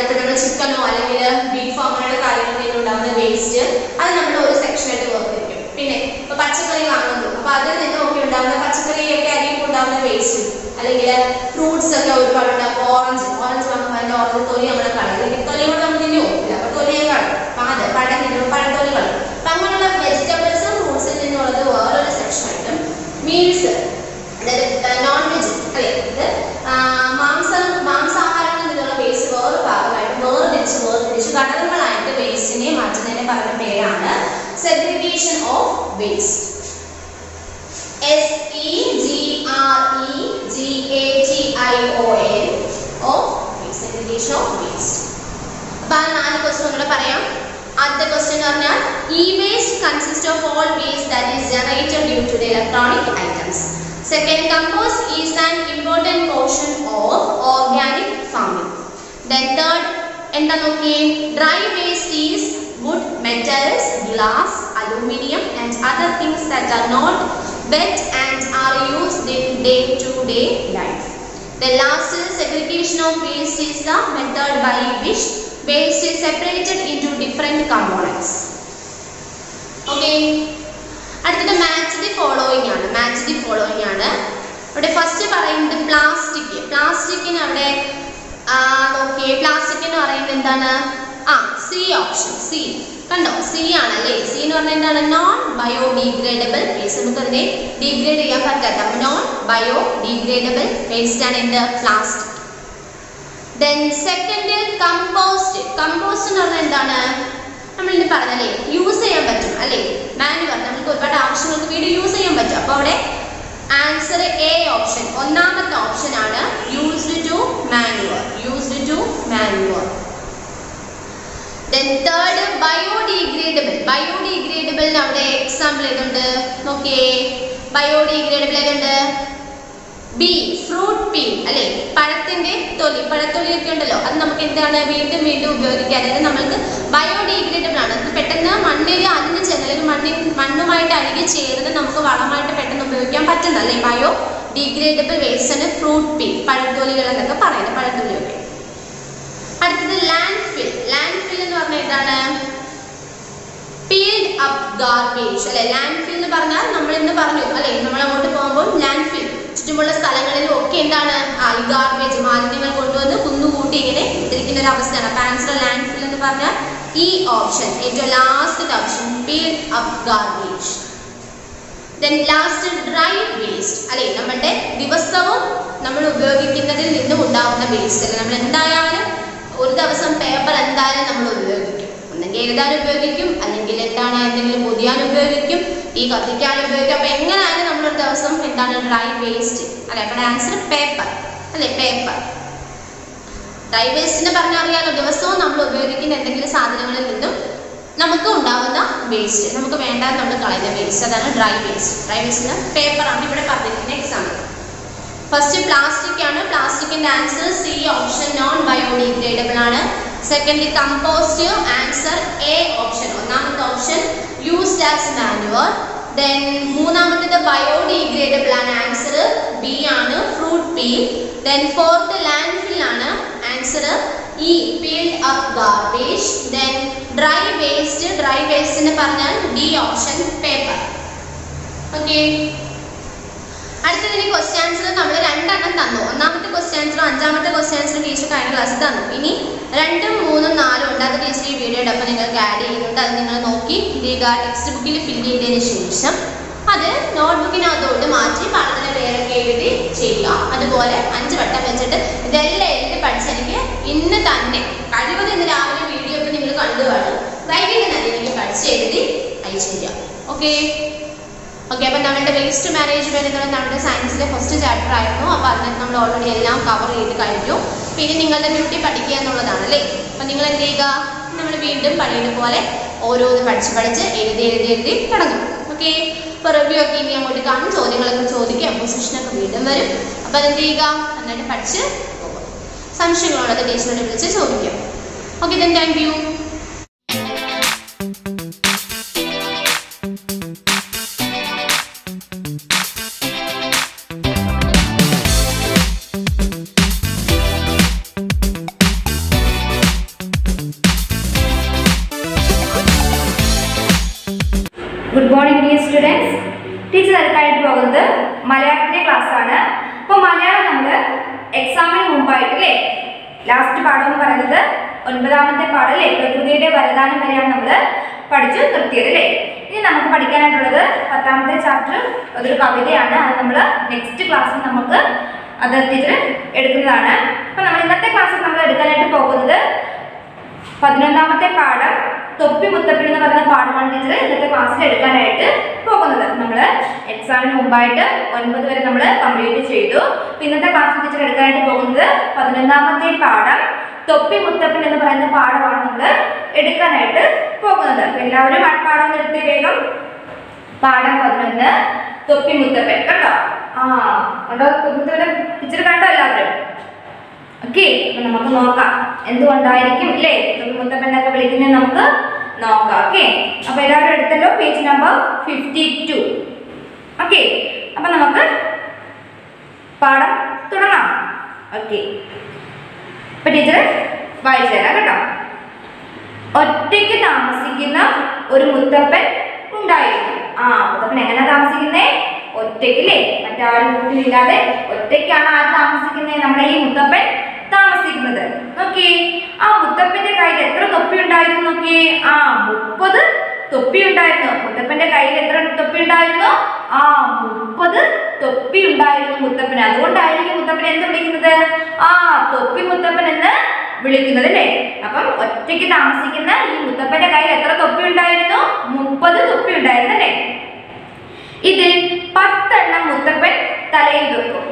ഇപ്പൊ നമ്മൾ ചിക്കനോ അല്ലെങ്കിൽ ബീഫോ അങ്ങനെയുള്ള കാര്യങ്ങളിൽ നിന്നുണ്ടാകുന്ന വേസ്റ്റ് അത് നമ്മൾ ഒരു സെക്ഷനായിട്ട് വേർതിരിക്കും. പിന്നെ ഇപ്പൊ പച്ചക്കറി വാങ്ങുന്നു, അപ്പൊ അതിൽ നിന്നൊക്കെ ഉണ്ടാകുന്ന പച്ചക്കറിയൊക്കെ ആയിരിക്കും ഉണ്ടാകുന്ന വേസ്റ്റ്. അല്ലെങ്കിൽ ഫ്രൂട്ട്സ് ഒക്കെ ഒരുപാട് ഉണ്ടാകും. ഓറഞ്ച് വാങ്ങുമ്പോൾ അതിന്റെ ഓറഞ്ച് തൊലി നമ്മൾ കളയും. തൊലി കൊണ്ട് നമ്മൾ തിന്നു പോകില്ല, അപ്പൊ തൊലിയെ കളയും. പഴം തിന്നുമ്പോൾ പഴത്തൊലി കളയും. അപ്പൊ അങ്ങനെയുള്ള വെജിറ്റബിൾസും ഫ്രൂട്ട്സിൽ നിന്നുള്ളത് വേറൊരു സെക്ഷനായിട്ടും, മീൽസ് അതായത് നോൺ വെജ് അല്ലെ, ഇത് മാംസാഹാരങ്ങളിൽ നിന്നുള്ള വേസ്റ്റ് വേറെ ഭാഗമായിട്ട് വേർതിരിച്ച് ഘടകങ്ങളായിട്ട് വേസ്റ്റിനെ മാറ്റുന്നതിനെ പറയുന്ന പേരാണ് segregation of waste. SEGREGATION of segregation of waste. അപ്പൊ ആ 4 ക്വസ്റ്റ്യൻ കൂടെ പറയാം. ആദ്യത്തെ ക്വസ്റ്റ്യൻ എന്ന് പറഞ്ഞാൽ e-waste consists of all waste that is generated due to the electronic items. Second, compost is an important portion of organic farming. Then third, എന്താ നോക്കിയേ, dry waste is wood, metals, glass, aluminium and other things that are not wet and are used in day-to-day life. The last segregation of waste is the method by which waste is separated into different components. Okay. അടുത്തത് match the following ആണ്. ഇവിടെ first പറയുന്നത് പ്ലാസ്റ്റിക്കിന് അവിടെ നോക്കിയേ, plastic എന്ന് പറയുന്നത് എന്താണ്? C option. C കണ്ടോ, സി ആണല്ലേ. സി എന്ന് പറഞ്ഞാൽ എന്താണ്? Non biodegradable waste. നമുക്കതിനെ ഡിഗ്രേഡ് ചെയ്യാൻ പറ്റാത്ത നോൺ ബയോഡിഗ്രേഡബിൾ വേസ്റ്റ് ആണ് എന്ത്? Plastic. Then second compost. Compost എന്ന് പറഞ്ഞാൽ എന്താണ്? നമ്മളിത് പറഞ്ഞല്ലേ, യൂസ് ചെയ്യാൻ പറ്റും അല്ലേ, മാനുവർ. നമുക്ക് ഒരുപാട് ആവശ്യങ്ങൾക്ക് വേണ്ടി യൂസ് ചെയ്യാൻ പറ്റും. അപ്പോൾ അവിടെ ആൻസർ എ ഓപ്ഷൻ, ഒന്നാമത്തെ ഓപ്ഷൻ ആണ് used to manure. Then third biodegradable അവിടെ എക്സാമ്പിൾ ഏതുണ്ട് നോക്കിയേ. ബയോഡിഗ്രേഡബിൾ ഏതുണ്ട്? ബി ഫ്രൂട്ട് പീൽ അല്ലേ, പഴത്തിന്റെ തൊലി, പഴത്തൊലിയൊക്കെ ഉണ്ടല്ലോ, അത് നമുക്ക് എന്താണ് വീണ്ടും ഉപയോഗിക്കാം. അതായത് നമ്മൾക്ക് ബയോഡിഗ്രേഡബിൾ ആണ്. അത് പെട്ടെന്ന് മണ്ണിൽ അലിഞ്ഞു ചേർന്ന് അല്ലെങ്കിൽ മണ്ണുമായിട്ട് അഴുകി ചേർന്ന് നമുക്ക് വളമായിട്ട് പെട്ടെന്ന് ഉപയോഗിക്കാൻ പറ്റുന്ന അല്ലേ ബയോഡിഗ്രേഡബിൾ വേസ്റ്റ് ആണ് ഫ്രൂട്ട് പീൽ, പഴത്തൊലികൾ എന്നൊക്കെ പറയുന്നത്, പഴത്തൊലിയൊക്കെ. അടുത്തത് ലാൻഡ്ഫിൽ എന്ന് പറഞ്ഞാൽ എന്താണ്? പീൽഡ് അപ്പ് ഗാർബേജ് അല്ലെ. ലാൻഡ്ഫിൽ എന്ന് പറഞ്ഞാൽ നമ്മൾ ഇന്ന് പറഞ്ഞു അല്ലെ, നമ്മൾ അങ്ങോട്ട് പോകുമ്പോൾ ലാൻഡ്ഫിൽ ചുറ്റുമുള്ള സ്ഥലങ്ങളിലും ഒക്കെ എന്താണ് ഈ ഗാർബേജ് മാലിന്യങ്ങൾ കൊണ്ടുവന്ന് കുന്നുകൂട്ടി ഇങ്ങനെ ഇട്ടിരിക്കുന്ന ഒരു അവസ്ഥയാണ്. അപ്പൊ ആൻസർ ലാൻഡ്ഫിൽ എന്ന് പറഞ്ഞാൽ ഈ ഓപ്ഷൻ, ഏറ്റവും last option, piled up garbage. Then last dry waste അല്ലെ, നമ്മുടെ ദിവസവും നമ്മൾ ഉപയോഗിക്കുന്നതിൽ നിന്നും ഉണ്ടാകുന്ന വേസ്റ്റ് അല്ലെ. നമ്മൾ എന്തായാലും ഒരു ദിവസം പേപ്പർ എന്തായാലും നമ്മൾ ഉപയോഗിക്കും, ഒന്നെങ്കിൽ എഴുതാൻ ഉപയോഗിക്കും, അല്ലെങ്കിൽ എന്താണ് എന്തെങ്കിലും പൊതിയാൻ ഉപയോഗിക്കും, ഈ കത്തിക്കാൻ ഉപയോഗിക്കും. അപ്പൊ എങ്ങനെയായാലും നമ്മളൊരു ദിവസം എന്താണ് ഡ്രൈ വേസ്റ്റ് അല്ലെ. അപ്പോൾ ആൻസർ പേപ്പർ അല്ലെ, പേപ്പർ. ഡ്രൈ വേസ്റ്റിനെ പറഞ്ഞാൽ അറിയാലോ, ദിവസവും നമ്മൾ ഉപയോഗിക്കുന്ന എന്തെങ്കിലും സാധനങ്ങളിൽ നിന്നും നമുക്ക് ഉണ്ടാകുന്ന വേസ്റ്റ്, നമുക്ക് വേണ്ടാതെ നമ്മൾ കളയുന്ന വേസ്റ്റ്, അതാണ് ഡ്രൈ വേസ്റ്റ്. ഡ്രൈ വേസ്റ്റിന് പേപ്പറാണ് ഇവിടെ പറഞ്ഞിരിക്കുന്ന എക്സാമ്പിൾ. ഫസ്റ്റ് പ്ലാസ്റ്റിക് ആണ്. പ്ലാസ്റ്റിക്കിന്റെ answer C option, non biodegradable ആണ്. Second compost, answer A option, ഒന്നാമത്തെ option used as manure. Then മൂന്നാമത്തേത് ബയോഡിഗ്രേഡബിൾ ആണ്, ആൻസർ ബി ആണ് fruit peel. Then fourth landfill ആണ്, answer E piled up garbage. Then dry വേസ്റ്റിന് പറഞ്ഞാൽ ഡി ഓപ്ഷൻ പേപ്പർ. ഓക്കെ. അടുത്തതിന് question answer നമ്മൾ രണ്ടെണ്ണം തന്നു. ഒന്നാമത്തെ ക്വസ്റ്റ്യൻ ആൻസർ, അഞ്ചാമത്തെ ക്വസ്റ്റ്യൻ ആൻസർ ടീച്ചർ കഴിഞ്ഞ ക്ലാസ്സിൽ തന്നു. ഇനി 2, 3, 4 ഉണ്ട്. അത് ടീച്ചർ ഈ വീഡിയോയുടെ ഒപ്പം നിങ്ങൾക്ക് ആഡ് ചെയ്യുന്നുണ്ട്. അത് നിങ്ങൾ നോക്കി ടെക്സ്റ്റ് ബുക്കിൽ ഫില്ല് ചെയ്തതിന് ശേഷം അത് നോട്ട്ബുക്കിനകത്തോട്ട് മാറ്റി പാഠത്തിന് പേരൊക്കെ എഴുതി ചെയ്യുക. അതുപോലെ 5 വട്ടം വെച്ചിട്ട് ഇതെല്ലാം എഴുതി പഠിച്ചെനിക്ക് ഇന്ന് തന്നെ കഴിവത് ഇന്ന് രാവിലെ വീഡിയോ ഒക്കെ നിങ്ങൾ കണ്ടു കാണും, വൈകിട്ട് തന്നെ എനിക്ക് പഠിച്ചെഴുതി അയച്ചു തരിക. ഓക്കെ. അപ്പോൾ നമ്മുടെ വേസ്റ്റ് മാനേജ്മെന്റ് എന്ന് പറയുന്നത് നമ്മുടെ സയൻസിലെ ഫസ്റ്റ് ചാപ്റ്റർ ആയിരുന്നു. അപ്പോൾ അതിനകത്ത് നമ്മൾ ഓൾറെഡി എല്ലാം കവർ ചെയ്ത് കഴിഞ്ഞു. പിന്നെ നിങ്ങളുടെ ഡ്യൂട്ടി പഠിക്കുക എന്നുള്ളതാണ് അല്ലേ. അപ്പം നിങ്ങൾ എന്ത് ചെയ്യുക, നമ്മൾ വീണ്ടും പഴയതുപോലെ ഓരോന്ന് പഠിച്ച് എഴുതി തുടങ്ങും. ഓക്കെ. ഇപ്പോൾ റിവ്യൂ ഒക്കെ ഇനി അങ്ങോട്ട് കാണും, ചോദ്യങ്ങളൊക്കെ ചോദിക്കുക, പൊസിഷനൊക്കെ വീണ്ടും വരും. അപ്പോൾ അതെന്ത് ചെയ്യുക, നന്നായിട്ട് പഠിച്ച് പോകും. സംശയങ്ങളുള്ളത് ടീച്ചറിനെ വിളിച്ച് ചോദിക്കും. Okay, then thank you. Good morning dear students. Teacher അടുത്തായിട്ട് പോകുന്നത് മലയാളത്തിന്റെ ക്ലാസ് ആണ്. അപ്പോൾ മലയാളം നമ്മൾ എക്സാമിന് മുമ്പായിട്ട് അല്ലേ, ലാസ്റ്റ് പാഠം എന്ന് പറയുന്നത് 9ാമത്തെ പാഠം അല്ലേ, പ്രകൃതിയുടെ വരദാനം വരെയാണ് നമ്മൾ പഠിച്ചു നിർത്തിയത് അല്ലേ. ഇനി നമുക്ക് പഠിക്കാനായിട്ടുള്ളത് 10ാമത്തെ ചാപ്റ്റർ അതൊരു കവിതയാണ്. അത് നമ്മൾ നെക്സ്റ്റ് ക്ലാസ്സിൽ നമുക്ക് അത് ടീച്ചർ എടുക്കുന്നതാണ്. അപ്പോൾ നമ്മൾ ഇന്നത്തെ ക്ലാസ്സിൽ നമ്മൾ എടുക്കാനായിട്ട് പോകുന്നത് 11ാമത്തെ പാഠം തൊപ്പി മുത്തപ്പൻ എന്ന് പറയുന്ന പാഠമാണ് ടീച്ചർ ഇന്നത്തെ ക്ലാസ്സിൽ എടുക്കാനായിട്ട് പോകുന്നത്. നമ്മൾ എക്സാമിന് മുമ്പായിട്ട് 9 വരെ നമ്മൾ കംപ്ലീറ്റ് ചെയ്തു. ഇന്നത്തെ ക്ലാസ്സിൽ ടീച്ചർ എടുക്കാനായിട്ട് പോകുന്നത് 11ാമത്തെ പാഠം തൊപ്പി മുത്തപ്പൻ എന്ന് പറയുന്ന പാഠമാണ് നമ്മൾ എടുക്കാനായിട്ട് പോകുന്നത്. എല്ലാവരും ആ പാഠം എടുത്ത് വേഗം. പാഠം 11 തൊപ്പി മുത്തപ്പൻ. കണ്ടോ? കണ്ടോ തൊപ്പി മുത്തപ്പൻ ടീച്ചർ കണ്ടോ എല്ലാവരും? ഓക്കെ. അപ്പൊ നമുക്ക് നോക്കാം എന്തുകൊണ്ടായിരിക്കും അല്ലേ തൊപ്പി മുത്തപ്പനൊക്കെ വിളിക്കുന്നത് നമുക്ക് നോക്കാം. ഓക്കെ, അപ്പൊ എല്ലാവരും എടുത്തല്ലോ പേജ് നമ്പർ 52. ഓക്കെ, അപ്പൊ നമുക്ക് പാഠം തുടങ്ങാം. ഓക്കെ, അപ്പൊ ടീച്ചർ വായിച്ചു തരാം കേട്ടോ. ഒറ്റയ്ക്ക് താമസിക്കുന്ന ഒരു മുത്തപ്പൻ ഉണ്ടായിരുന്നു. മുത്തപ്പൻ എങ്ങനെ താമസിക്കുന്നേ? ഒറ്റയ്ക്കല്ലേ, മറ്റാരും കൂട്ടിലില്ലാതെ ഒറ്റയ്ക്കാണ് ആര് താമസിക്കുന്നത്? നമ്മുടെ ഈ മുത്തപ്പൻ താമസിക്കുന്നത്. നോക്കിയേ, ആ മുത്തപ്പന്റെ കയ്യിൽ എത്ര തൊപ്പി ഉണ്ടായിരുന്നു? നോക്കിയേ, 30 തൊപ്പി ഉണ്ടായിരുന്നു. മുത്തപ്പന്റെ കയ്യിൽ എത്ര തൊപ്പി ഉണ്ടായിരുന്നു? 30 തൊപ്പി ഉണ്ടായിരുന്നു മുത്തപ്പന്. അതുകൊണ്ടായിരിക്കും മുത്തപ്പൻ എന്ത് വിളിക്കുന്നത്? തൊപ്പി മുത്തപ്പൻ എന്ന് വിളിക്കുന്നത് അല്ലേ. അപ്പം ഒറ്റയ്ക്ക് താമസിക്കുന്ന ഈ മുത്തപ്പന്റെ കയ്യിൽ എത്ര തൊപ്പി ഉണ്ടായിരുന്നു? 30 തൊപ്പി ഉണ്ടായിരുന്നു അല്ലേ. ഇതിൽ 10 എണ്ണം മുത്തപ്പൻ തലയിൽ വെക്കും.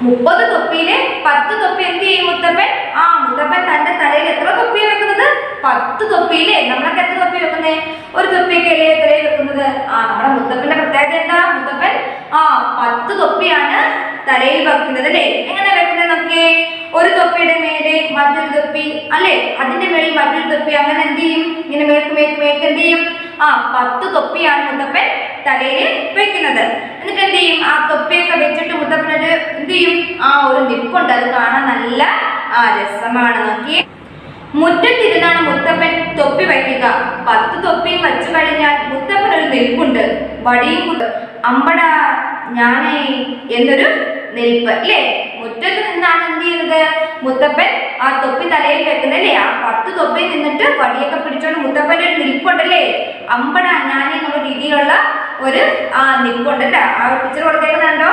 30 തൊപ്പിയില് 10 തൊപ്പി എന്ത് ചെയ്യും മുത്തപ്പൻ? മുത്തപ്പൻ തന്റെ തലയിൽ എത്ര തൊപ്പിയാണ് വെക്കുന്നത്? 10 തൊപ്പിയില്ലേ. നമ്മളൊക്കെ എത്ര തൊപ്പി വെക്കുന്നേ? ഒരു തൊപ്പിയൊക്കെ അല്ലേ തലയിൽ വെക്കുന്നത്. നമ്മുടെ മുത്തപ്പന്റെ പ്രത്യേകത എന്താ? മുത്തപ്പൻ 10 തൊപ്പിയാണ് തലയിൽ വെക്കുന്നത് അല്ലേ. എങ്ങനെ വെക്കുന്നത് നോക്കിയേ, ഒരു തൊപ്പിയുടെ മേലെ മറ്റൊരു തൊപ്പി അല്ലെ, അതിന്റെ മേളിൽ മറ്റൊരു തൊപ്പി, അങ്ങനെ എന്ത് ചെയ്യും? ഇങ്ങനെ മേക്ക് എന്ത് ചെയ്യും? 10 തൊപ്പിയാണ് മുത്തപ്പൻ തലയിൽ വെക്കുന്നത്. എന്നിട്ട് എന്ത് ചെയ്യും? ആ തൊപ്പിയൊക്കെ വെച്ചിട്ട് മുത്തപ്പനൊരു എന്ത് ചെയ്യും? ഒരു നിപ്പുണ്ട്, അത് കാണാൻ നല്ല രസമാണ്. നോക്കിയേ, മുറ്റത്തിരുന്നാണ് മുത്തപ്പൻ തൊപ്പി വയ്ക്കുക. 10 തൊപ്പിയും വെച്ചു കഴിഞ്ഞാൽ മുത്തപ്പൻ ഒരു നിൽപ്പുണ്ട്, വടിയും അമ്പട ഞാനേ എന്നൊരു നിൽപ്പ് അല്ലേ. മുറ്റത്ത് നിന്നാണ് എന്ത് ചെയ്യുന്നത്? മുത്തപ്പൻ ആ തൊപ്പി തലയിൽ വെക്കുന്നല്ലേ. 10 തൊപ്പി നിന്നിട്ട് വടിയൊക്കെ പിടിച്ചോണ്ട് മുത്തപ്പന്റെ ഒരു നിൽപ്പുണ്ടല്ലേ, അമ്പട ഞാനേ എന്നുള്ള രീതിയിലുള്ള ഒരു നിൽപ്പുണ്ടല്ലേ. പിക്ചർ കൊടുത്തേക്കുന്നുണ്ടോ?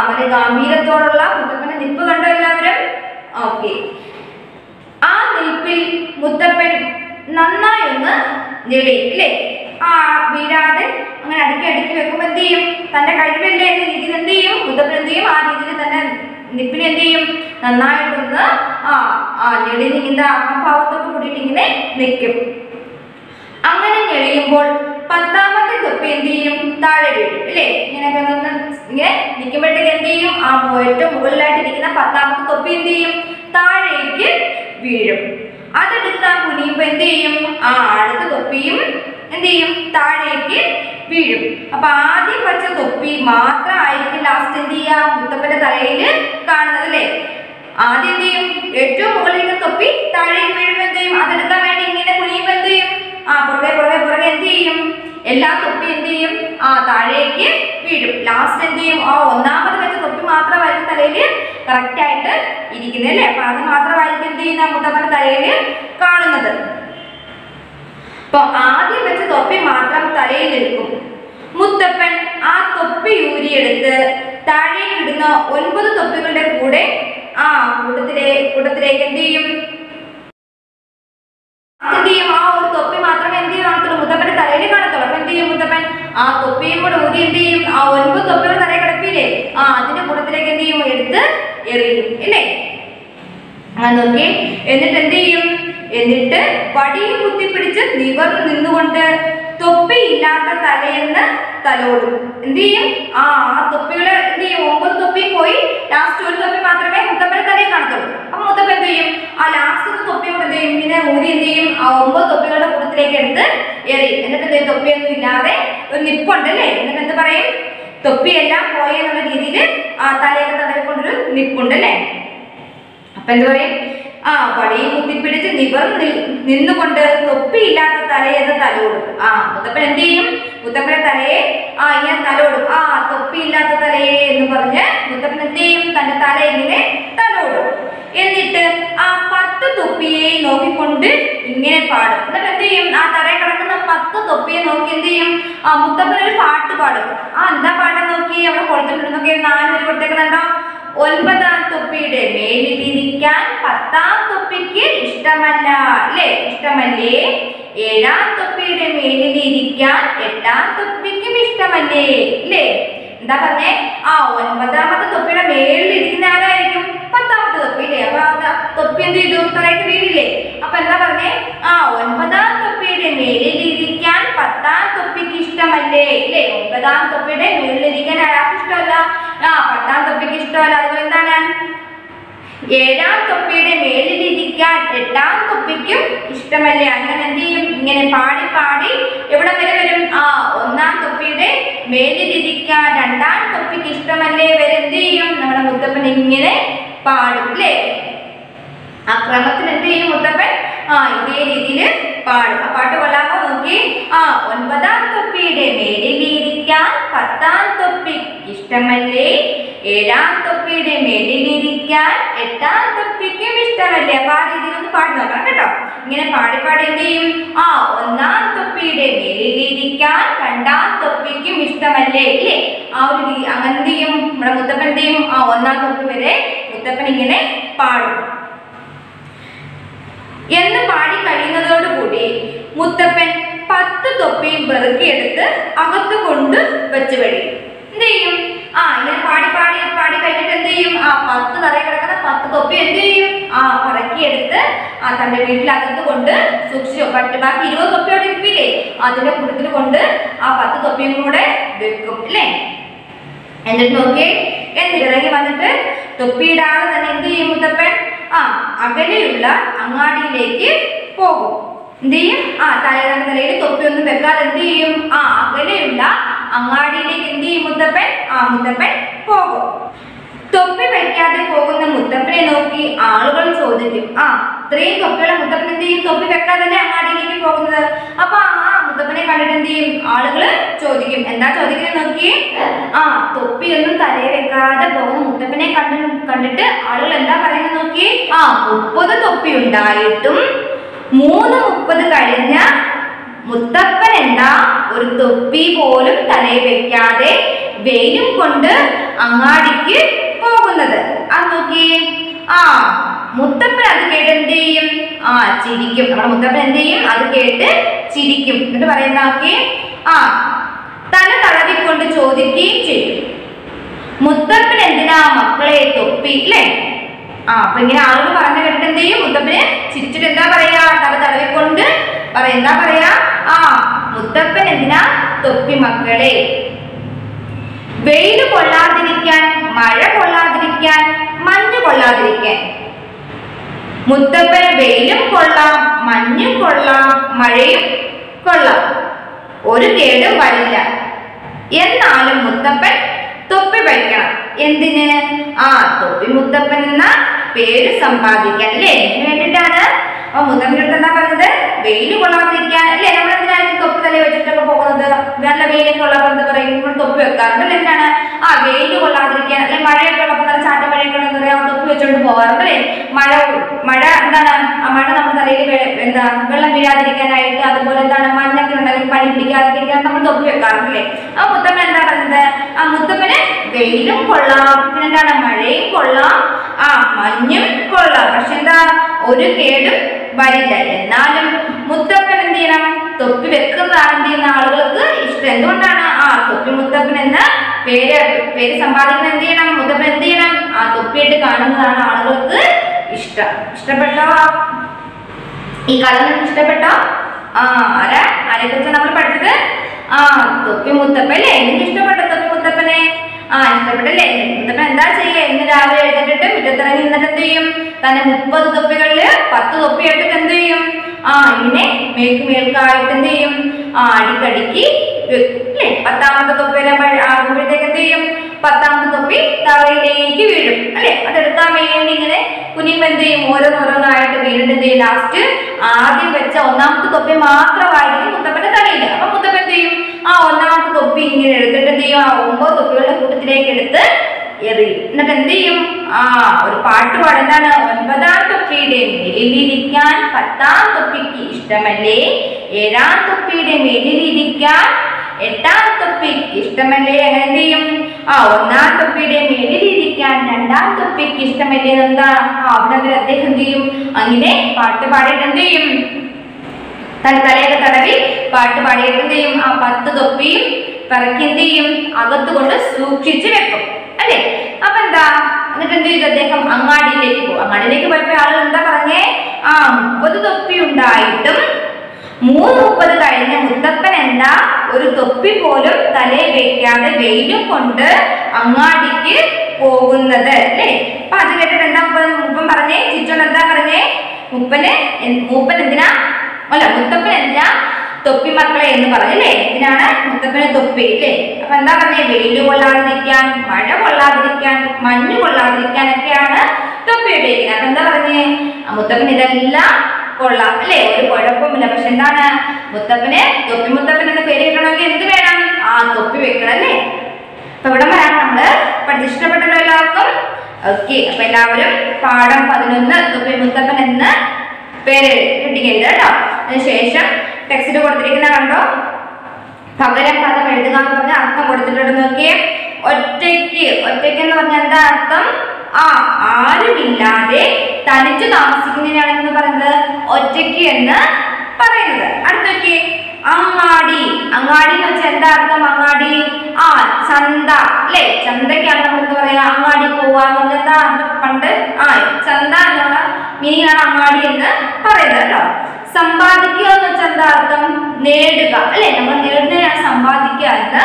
വളരെ ഗാംഭീര്യത്തോടുള്ള മുത്തപ്പന്റെ നിൽപ്പ് കണ്ടോ എല്ലാവരും? ഓക്കെ, ആ നിൽപ്പിൽ മുത്തപ്പൻ നന്നായി ഒന്ന് ഞെളിയും അല്ലേ. വീഴാതെ അങ്ങനെ അടുക്കി വെക്കുമ്പോ എന്ത് ചെയ്യും? തന്റെ കഴിവല്ലേ എന്ന രീതിയിൽ എന്ത് ചെയ്യും? മുത്തപ്പൻ എന്ത് ചെയ്യും? ആ രീതിയിൽ തന്നെ നിപ്പിനെ എന്ത് ചെയ്യും? നന്നായിട്ടൊന്ന് ഞെളി നീങ്ങുന്ന അഹംഭാവത്തോട് കൂടിയിട്ട് ഇങ്ങനെ നിൽക്കും. അങ്ങനെ ഞെളിയുമ്പോൾ 10ാമത്തെ തൊപ്പി എന്ത് ചെയ്യും? താഴെ വീഴും അല്ലേ. ഇങ്ങനെ നിൽക്കുമ്പോഴത്തേക്ക് എന്ത് ചെയ്യും? ഏറ്റവും മുകളിലായിട്ട് ഇരിക്കുന്ന 10ാമത്തെ തൊപ്പി എന്ത് ചെയ്യും? താഴേക്ക് വീഴും. അതെടുക്കാൻ കുനിയുമ്പോ എന്ത് ചെയ്യും? അടുത്ത തൊപ്പിയും എന്ത് ചെയ്യും? താഴേക്ക് വീഴും. അപ്പൊ ആദ്യം വെച്ച തൊപ്പി മാത്രമായിരിക്കും ലാസ്റ്റ് എന്ത് ചെയ്യാ? മുത്തപ്പന്റെ തലയിൽ കാണുന്നത് അല്ലേ. ആദ്യം എന്ത് ചെയ്യും? ഏറ്റവും മുകളിൽ തൊപ്പി താഴേക്ക് വീഴുമ്പോ എന്ത് ചെയ്യും? അതെടുക്കാൻ വേണ്ടി ഇങ്ങനെ കുനിയുമ്പോ എന്ത് ചെയ്യും? പുറകെ എന്ത് ചെയ്യും? എല്ലാ തൊപ്പി എന്ത് ചെയ്യും? താഴേക്ക് വീഴും. ലാസ്റ്റ് എന്ത് ചെയ്യും? 1ാമത് വെച്ച തൊപ്പി മാത്രമായിരിക്കും തലയിൽ കറക്റ്റ് ആയിട്ട് ഇരിക്കുന്നത് അല്ലേ. അപ്പൊ അത് മാത്രമായിരിക്കും എന്ത് ചെയ്യുന്ന മുത്തപ്പന്റെ തലയിൽ കാണുന്നത്. അപ്പൊ ആദ്യം വെച്ച തൊപ്പി മാത്രം തലയിൽ എടുക്കും. മുത്തപ്പൻ ആ തൊപ്പി ഊരിയെടുത്ത് താഴേക്ക് ഇടുന്ന 9 തൊപ്പികളുടെ കൂടെ കൂട്ടത്തിലേക്ക് എന്ത് ചെയ്യും? ആ ഒരു തൊപ്പി മാത്രമേ എന്ത് ചെയ്യത്തുള്ളൂ? മുത്തപ്പന്റെ തലയിൽ കാണത്തുള്ളൂ. അപ്പൊ എന്ത് ചെയ്യും? മുത്തപ്പൻ ആ തൊപ്പിയും കൂടെ ഊരി എന്ത് ചെയ്യും? 9 തൊപ്പികൾ തലയിൽ കിടപ്പില്ലേ, അതിന്റെ കൂട്ടത്തിലേക്ക് എന്ത് ചെയ്യും? എടുത്ത് എറിയും ഇല്ലേ. നോക്കി, എന്നിട്ട് എന്ത് ചെയ്യും? എന്നിട്ട് വടിയും കുത്തിപ്പിടിച്ച് നിവർന്ന് നിന്നുകൊണ്ട് തൊപ്പി ഇല്ലാത്ത തലയെന്ന് തലോടും. എന്ത് ചെയ്യും? ആ തൊപ്പികള് എന്ത് ചെയ്യും? 9 തൊപ്പി പോയി ലാസ്റ്റ് ഒരു തൊപ്പി മാത്രമേ മുത്തപ്പന്റെ തലയിൽ കാണത്തുള്ളൂ. അപ്പൊ മുത്തപ്പൻ എന്ത് ചെയ്യും? ലാസ്റ്റ് തൊപ്പി കൂടെ എന്ത് ചെയ്യും? ഇങ്ങനെ ഊരി എന്ത് ചെയ്യും? 9 തൊപ്പികളുടെ കൂട്ടത്തിലേക്ക് എടുത്ത് എറിയും. എന്നിട്ട് എന്ത് ചെയ്യും? തൊപ്പിയൊന്നും ഇല്ലാതെ ഒരു നിപ്പുണ്ടല്ലേ. എന്നിട്ട് എന്ത് പറയും? തൊപ്പിയെല്ലാം പോയെന്നുള്ള രീതിയിൽ തലയൊക്കെ തടവിക്കൊണ്ടൊരു നിപ്പുണ്ടല്ലേ. അപ്പൊ എന്ത് പറയും? വടിയും കുത്തിപ്പിടിച്ച് നിവർന്ന് നിന്നുകൊണ്ട് തൊപ്പിയില്ലാത്ത തലയെന്ന് തലോടും. മുത്തപ്പൻ എന്ത് ചെയ്യും? മുത്തപ്പന്റെ തലയെ ഇങ്ങനെ തലോടും. തൊപ്പിയില്ലാത്ത തലയെ എന്ന് പറഞ്ഞ് മുത്തപ്പൻ എന്ത് ചെയ്യും? തന്റെ തല ഇങ്ങനെ തലോടും. എന്നിട്ട് 10 തൊപ്പിയെ നോക്കിക്കൊണ്ട് ഇങ്ങനെ പാടും. എന്നിട്ട് എന്ത് ചെയ്യും? തലയിൽ കിടക്കുന്ന 10 തൊപ്പിയെ നോക്കി എന്ത് ചെയ്യും? മുത്തപ്പൻ ഒരു പാട്ട് പാടും. എന്താ പാടാൻ നോക്കി? അവിടെ കൊടുത്തിട്ടുണ്ട് നോക്കി, 4 പേര് കൊടുത്തേക്കുന്നുണ്ടോ? 9ാം തൊപ്പിയുടെ മേലിലിരിക്കാൻ 10ാം തൊപ്പിക്ക് ഇഷ്ടമല്ല അല്ലേ, ഇഷ്ടമല്ലേ. 7ാം തൊപ്പിയുടെ മേലിലിരിക്കാൻ 8ാം തൊപ്പിക്കും ഇഷ്ടമല്ലേ അല്ലേ. എന്താ പറഞ്ഞേ? 9ാമത്തെ തൊപ്പിയുടെ മേലിലിരിക്കുന്ന ആരായിരിക്കും? 10ാമത്തെ തൊപ്പി അല്ലേ. അപ്പൊ തൊപ്പി എന്ത് ചെയ്തു? തലയ്ക്ക് വീടില്ലേ. അപ്പൊ എന്താ പറഞ്ഞേ? 9ാം തൊപ്പിയുടെ മേലിലിരിക്കാൻ 10ാം തൊപ്പിക്ക് ഇഷ്ടമല്ലേ അല്ലേ. 9ാം തൊപ്പിയുടെ മേലിലിരിക്കാൻ ആർക്കും ഇഷ്ടമല്ല? 10ാം തൊപ്പിക്ക് ഇഷ്ടമല്ല. അതുപോലെ എന്താണ്? 7ാം തൊപ്പിയുടെ മേലിലിരിക്കാൻ 8ാം തൊപ്പിക്കും ഇഷ്ടമല്ലേ? അങ്ങനെ എന്ത് ചെയ്യും? ഇങ്ങനെ പാടി പാടി എവിടെ വരെ വരും? ഒന്നാം തൊപ്പിയുടെ മേലിലിരിക്കാൻ രണ്ടാം തൊപ്പിക്ക് ഇഷ്ടമല്ലേ വരെ എന്ത് ചെയ്യും? നമ്മുടെ മുത്തപ്പൻ ഇങ്ങനെ പാടും അല്ലേ? ആ ക്രമത്തിൽ എന്ത് ചെയ്യും മുത്തപ്പൻ? ഇതേ രീതിയിൽ പാടും. ആ പാട്ട് കൊള്ളാമോ? നോക്കി. ഒൻപതാം തൊപ്പിയുടെ മേലിലിരിക്കാൻ പത്താം തൊപ്പിക്ക് ഇഷ്ടമല്ലേ? ഏഴാം തൊപ്പിയുടെ മേലിലിരിക്കാൻ എട്ടാം തൊപ്പിക്കും ഇഷ്ടമല്ലേ? അപ്പൊ ആ രീതിയിൽ ഒന്ന് പാടി നോക്കണം കേട്ടോ. ഇങ്ങനെ പാടി പാടി എന്ത് ചെയ്യും? ഒന്നാം തൊപ്പിയുടെ മേലിലിരിക്കാൻ രണ്ടാം തൊപ്പിക്കും ഇഷ്ടമല്ലേ ഇല്ലേ? ആ ഒരു അങ്ങനെ എന്ത് ചെയ്യും? നമ്മുടെ മുത്തപ്പൻ എന്ത് ചെയ്യും? ഒന്നാം തൊപ്പി വരെ മുത്തപ്പൻ ഇങ്ങനെ പാടും. എന്ന് പാടി കഴിയുന്നതോടുകൂടി മുത്തപ്പൻ 10 തൊപ്പിയും പെറുക്കിയെടുത്ത് അകത്ത് കൊണ്ട് വെച്ച് കഴിയും. എന്ത് ചെയ്യും? ഇങ്ങനെ പാടി പാടി പാടി കഴിഞ്ഞിട്ട് എന്ത് ചെയ്യും? 10 തറയിൽ കിടക്കുന്ന 10 തൊപ്പി എന്ത് ചെയ്യും? പറക്കിയെടുത്ത് തന്റെ വീട്ടിലകത്ത് കൊണ്ട് സൂക്ഷിച്ചു. ബാക്കി 20 തൊപ്പിയോടെ ഇരിപ്പില്ലേ? അതിന്റെ കൂട്ടത്തിൽ കൊണ്ട് 10 തൊപ്പിയും കൂടെ വെക്കും അല്ലേ? എന്നിട്ട് നോക്കിയേ, എന്നിട്ട് ഇറങ്ങി വന്നിട്ട് തൊപ്പിയിടാതെ തന്നെ എന്ത് ചെയ്യും മുത്തപ്പൻ? അകലെയുള്ള അങ്ങാടിയിലേക്ക് പോകും. എന്ത് ചെയ്യും? തലയിൽ തൊപ്പിയൊന്നും വെക്കാതെ എന്ത് ചെയ്യും? അകലെയുള്ള അങ്ങാടിയിലേക്ക് എന്ത് ചെയ്യും മുത്തപ്പൻ? മുത്തപ്പൻ പോകും. തൊപ്പി വെക്കാതെ പോകുന്ന മുത്തപ്പനെ നോക്കി ആളുകൾ ചോദിക്കും, ഇത്രയും തൊപ്പിയുള്ള മുത്തപ്പൻ എന്ത് ചെയ്യും? തൊപ്പി വെക്കാതെ തന്നെ അങ്ങാടിയിലേക്ക് പോകുന്നത്. അപ്പൊ മുത്തപ്പനെ കണ്ടിട്ട് എന്ത് ചെയ്യും? ആളുകൾ ചോദിക്കും. എന്താ ചോദിക്കുന്നത് നോക്കി. തൊപ്പിയൊന്നും തലയിൽ വെക്കാതെ പോകുന്ന മുത്തപ്പനെ കണ്ടിട്ട് ആളുകൾ എന്താ പറയുന്നത് നോക്കി. 30 തൊപ്പി ഉണ്ടായിട്ടും 3:30 കഴിഞ്ഞ മുത്തപ്പൻ എന്താ ഒരു തൊപ്പി പോലും തലയിൽ വെക്കാതെ വെയിലും കൊണ്ട് അങ്ങാടിക്ക് പോകുന്നത്? അത് നോക്കി. മുത്തപ്പൻ അത് കേട്ട് എന്ത് ചെയ്യും? ചിരിക്കും. നമ്മുടെ മുത്തപ്പൻ എന്ത് ചെയ്യും? അത് കേട്ട് ചിരിക്കും. എന്നിട്ട് പറയുന്ന നോക്കി. തല തടവിക്കൊണ്ട് ചോദിക്കുകയും ചെയ്യും, മുത്തപ്പൻ എന്തിനാ മക്കളെ തൊപ്പി അല്ലേ? അപ്പൊ ഇങ്ങനെ ആളുകൾ പറഞ്ഞു കേട്ടിട്ട് എന്ത് ചെയ്യും? മുത്തപ്പന് ചിരിച്ചിട്ട് എന്താ പറയാ? തല തടവിക്കൊണ്ട് എന്താ പറയാ? മുത്തപ്പൻ എന്തിനാ തൊപ്പി മക്കളെ? വെയിൽ കൊള്ളാതിരിക്കാൻ, മഴ കൊള്ളാതിരിക്കാൻ, മഞ്ഞ് കൊള്ളാതിരിക്കാൻ. മുത്തപ്പൻ വെയിലും കൊള്ളാം, മഞ്ഞും കൊള്ളാം, മഴയും കൊള്ളാം, ഒരു കേടും വരില്ല. എന്നാലും മുത്തപ്പൻ തൊപ്പി വയ്ക്കണം. എന്തിന്? തൊപ്പി മുത്തപ്പൻ എന്ന പേര് സമ്പാദിക്കാൻ അല്ലേ? ഇതിന് വേണ്ടിയിട്ടാണ്. അപ്പൊ മുത്തപ്പൻ്റെ അടുത്ത് എന്താ പറഞ്ഞത്? വെയിൽ കൊള്ളാതിരിക്കാൻ അല്ലേ? നമ്മൾ എന്തിനാണ് തൊപ്പി തലയിൽ വെച്ചിട്ടൊക്കെ പോകുന്നത്? നല്ല വെയിലൊക്കെ ഉള്ളപ്പോൾ എന്താ പറയും? നമ്മൾ തൊപ്പി വെക്കാറുണ്ട്. എന്താണ്? വെയിൽ കൊള്ളാതിരിക്കാൻ അല്ലെ? മഴയൊക്കെ ഉള്ളപ്പോൾ നല്ല ചാറ്റ മഴയൊക്കെ എന്താ പറയാ? തൊപ്പി വെച്ചോണ്ട് പോകാറുണ്ട് അല്ലേ? മഴ എന്താണ്? മഴ നമ്മുടെ തലയിൽ എന്താ വെള്ളം വീഴാതിരിക്കാനായിട്ട്, അതുപോലെ എന്താണ് മഞ്ഞൊക്കെ ഉണ്ടെങ്കിൽ പനി പിടിക്കാതിരിക്കാൻ നമ്മൾ തൊപ്പി വെക്കാറുണ്ട് അല്ലേ? മുത്തപ്പൻ എന്താ പറഞ്ഞത്? മുത്തപ്പന് വെയിലും കൊള്ളാം, പിന്നെ എന്താണ് മഴയും കൊള്ളാം, മഞ്ഞും കൊള്ളാം, പക്ഷെ എന്താ ഒരു കേടും വരില്ല. എന്നാലും മുത്തപ്പൻ എന്ത് ചെയ്യണം? തൊപ്പി വെക്കുന്നതാണ് എന്ത് ചെയ്യുന്ന ആളുകൾക്ക് ഇഷ്ടം. എന്തുകൊണ്ടാണ്? തൊപ്പി മുത്തപ്പൻ എന്ന പേര് സമ്പാദിക്കുന്നത് എന്ത് ചെയ്യണം? മുത്തപ്പൻ എന്ത് ചെയ്യണം? തൊപ്പിയിട്ട് കാണുന്നതാണ് ആളുകൾക്ക് ഇഷ്ടം. ഇഷ്ടപ്പെട്ടോ? ഈ കഥ നിങ്ങൾക്ക് ഇഷ്ടപ്പെട്ടോ? ആരെ കുറിച്ച് നമ്മൾ പഠിച്ചത്? തൊപ്പി മുത്തപ്പൻ അല്ലേ? എനിക്ക് ഇഷ്ടപ്പെട്ടോ തൊപ്പി മുത്തപ്പനെ? ഇഷ്ടപ്പെട്ടല്ലേ? മുത്തപ്പൻ എന്താ ചെയ്യുക? ഇന്ന് രാവിലെ എഴുന്നേറ്റിട്ട് മുറ്റത്തിറങ്ങി നിന്നിട്ട് എന്ത് ചെയ്യും? തന്നെ 30 തൊപ്പികളില് 10 തൊപ്പി എടുത്തിട്ട് എന്ത് ചെയ്യും? ഇങ്ങനെ മേൽക്കായിട്ട് എന്ത് ചെയ്യും? അടിക്കടിക്ക് അല്ലേ? 10ാമത്തെ തൊപ്പി ആകുമ്പോഴത്തേക്ക് എന്ത് ചെയ്യും? 10ാമത്തെ തൊപ്പി തറയിലേക്ക് വീഴും അല്ലെ? അതെടുക്കാൻ വേണ്ടി ഇങ്ങനെ കുനിയുമ്പോൾ എന്ത് ചെയ്യും? ഓരോന്നോരോന്നായിട്ട് വീണിട്ട് എന്ത് ചെയ്യും? ലാസ്റ്റ് ആദ്യം വെച്ച 1ാമത്തെ തൊപ്പി മാത്രമായിരിക്കും മുത്തപ്പന്റെ തലയിൽ. അപ്പൊ മുത്തപ്പൻ എന്ത് ചെയ്യും? 1ാമത്തെ തൊപ്പി ഇങ്ങനെ എടുത്തിട്ട് എന്ത് ചെയ്യും? 9 തൊപ്പികളുടെ കൂട്ടത്തിലേക്ക് എടുത്ത് എറിയും. എന്നിട്ട് എന്ത് ചെയ്യും? ഒരു പാട്ട് പാടും. എന്താണ്? 9ാം തൊപ്പിയുടെ മേലിലിരിക്കാൻ 10ാം തൊപ്പിക്ക് ഇഷ്ടമല്ലേ? 7ാം തൊപ്പിയുടെ മേലിലിരിക്കാൻ 8ാം തൊപ്പിക്ക് ഇഷ്ടമല്ലേ? അങ്ങനെ എന്ത് ചെയ്യും? 1ാം തൊപ്പിയുടെ മേലിലിരിക്കാൻ 2ാം തൊപ്പിക്ക് ഇഷ്ടമല്ലേ? എന്താ അവിടെ അദ്ദേഹം എന്ത് ചെയ്യും? അങ്ങനെ പാട്ട് പാടിയിട്ട് എന്ത് ചെയ്യും? തലയൊക്കെ തടവി പാട്ട് പാടിയിട്ട് എന്ത് ചെയ്യും? 10 തൊപ്പിയും പറക്കി എന്ത് ചെയ്യും? അകത്ത് കൊണ്ട് സൂക്ഷിച്ച് വെക്കും അല്ലേ? അപ്പൊ എന്താ? എന്നിട്ട് എന്ത് ചെയ്തു? അദ്ദേഹം അങ്ങാടിയിലേക്ക് പോകും. അങ്ങാടിയിലേക്ക് പോയപ്പോ ആളുകൾ എന്താ പറഞ്ഞേ? 30 തൊപ്പി ഉണ്ടായിട്ടും 3:30 കഴിഞ്ഞ മുത്തപ്പൻ എന്താ ഒരു തൊപ്പി പോലും തലയിൽ വെക്കാതെ വെയിലും കൊണ്ട് അങ്ങാടിക്ക് പോകുന്നത് അല്ലേ? അപ്പൊ അത് കേട്ടിട്ട് എന്താ മുപ്പൻ പറഞ്ഞേ? ചിറ്റോണ്ട് എന്താ പറഞ്ഞേ? മൂപ്പൻ എന്തിനാ അല്ല മുത്തപ്പൻ എന്താ തൊപ്പി മക്കളെ എന്ന് പറഞ്ഞല്ലേ, ഇതിനാണ് മുത്തപ്പന് തൊപ്പി അല്ലേ. അപ്പൊ എന്താ പറഞ്ഞേ, വെയില് കൊള്ളാതിരിക്കാൻ, മഴ കൊള്ളാതിരിക്കാൻ, മഞ്ഞ് കൊള്ളാതിരിക്കാൻ ഒക്കെയാണ് തൊപ്പി ഉപയോഗിക്കുന്നത്. അപ്പൊ എന്താ പറഞ്ഞേ, മുത്തപ്പൻ ഇതെല്ലാം കൊള്ളാം അല്ലേ, ഒരു കുഴപ്പമില്ല. പക്ഷെ എന്താണ്, മുത്തപ്പന് തൊപ്പി മുത്തപ്പൻ എന്ന് പേര് കിട്ടണമെങ്കിൽ എന്ത് വേണം, ആ തൊപ്പി വെക്കണം അല്ലേ. അപ്പൊ ഇവിടെ വരാൻ നമ്മള് പഠിച്ചിഷ്ടപ്പെട്ടല്ലോ എല്ലാവർക്കും. ഓക്കെ, അപ്പൊ എല്ലാവരും പാഠം 11 തൊപ്പി മുത്തപ്പൻ എന്ന് പേര് കിട്ടിക്കരുത് കേട്ടോ. അതിനുശേഷം ടെക്സ്റ്റ് കൊടുത്തിരിക്കുന്ന കണ്ടോ, പകരം പദം എഴുതുക എന്ന് പറഞ്ഞ അർത്ഥം കൊടുത്തിട്ടുണ്ട്. നോക്കിയേ, ഒറ്റയ്ക്ക്, ഒറ്റയ്ക്ക് എന്ന് പറഞ്ഞാൽ എന്താ അർത്ഥം, ആരുമില്ലാതെ തനിച്ചു താമസിക്കുന്നതിനാണെന്ന് പറയുന്നത് ഒറ്റയ്ക്ക് എന്ന് പറയുന്നത്. അടുത്തൊക്കെ അങ്ങാടി, അങ്ങാടി എന്ന് വെച്ചാൽ എന്താ അർത്ഥം, അങ്ങാടി ചന്ത അല്ലെ, ചന്തയ്ക്കാണ് നമ്മൾ എന്താ പറയാ, അങ്ങാടി പോവാന്ന് എന്താ പണ്ട് ചന്ത എന്നുള്ള മീനിങ് ആണ് അങ്ങാടി എന്ന് പറയുന്നത് കേട്ടോ. സമ്പാദിക്കുക എന്ന് വെച്ചാൽ എന്താ അർത്ഥം, നേടുക അല്ലെ, നമ്മൾ നേടുന്നതിനാണ് സമ്പാദിക്കുക എന്ന്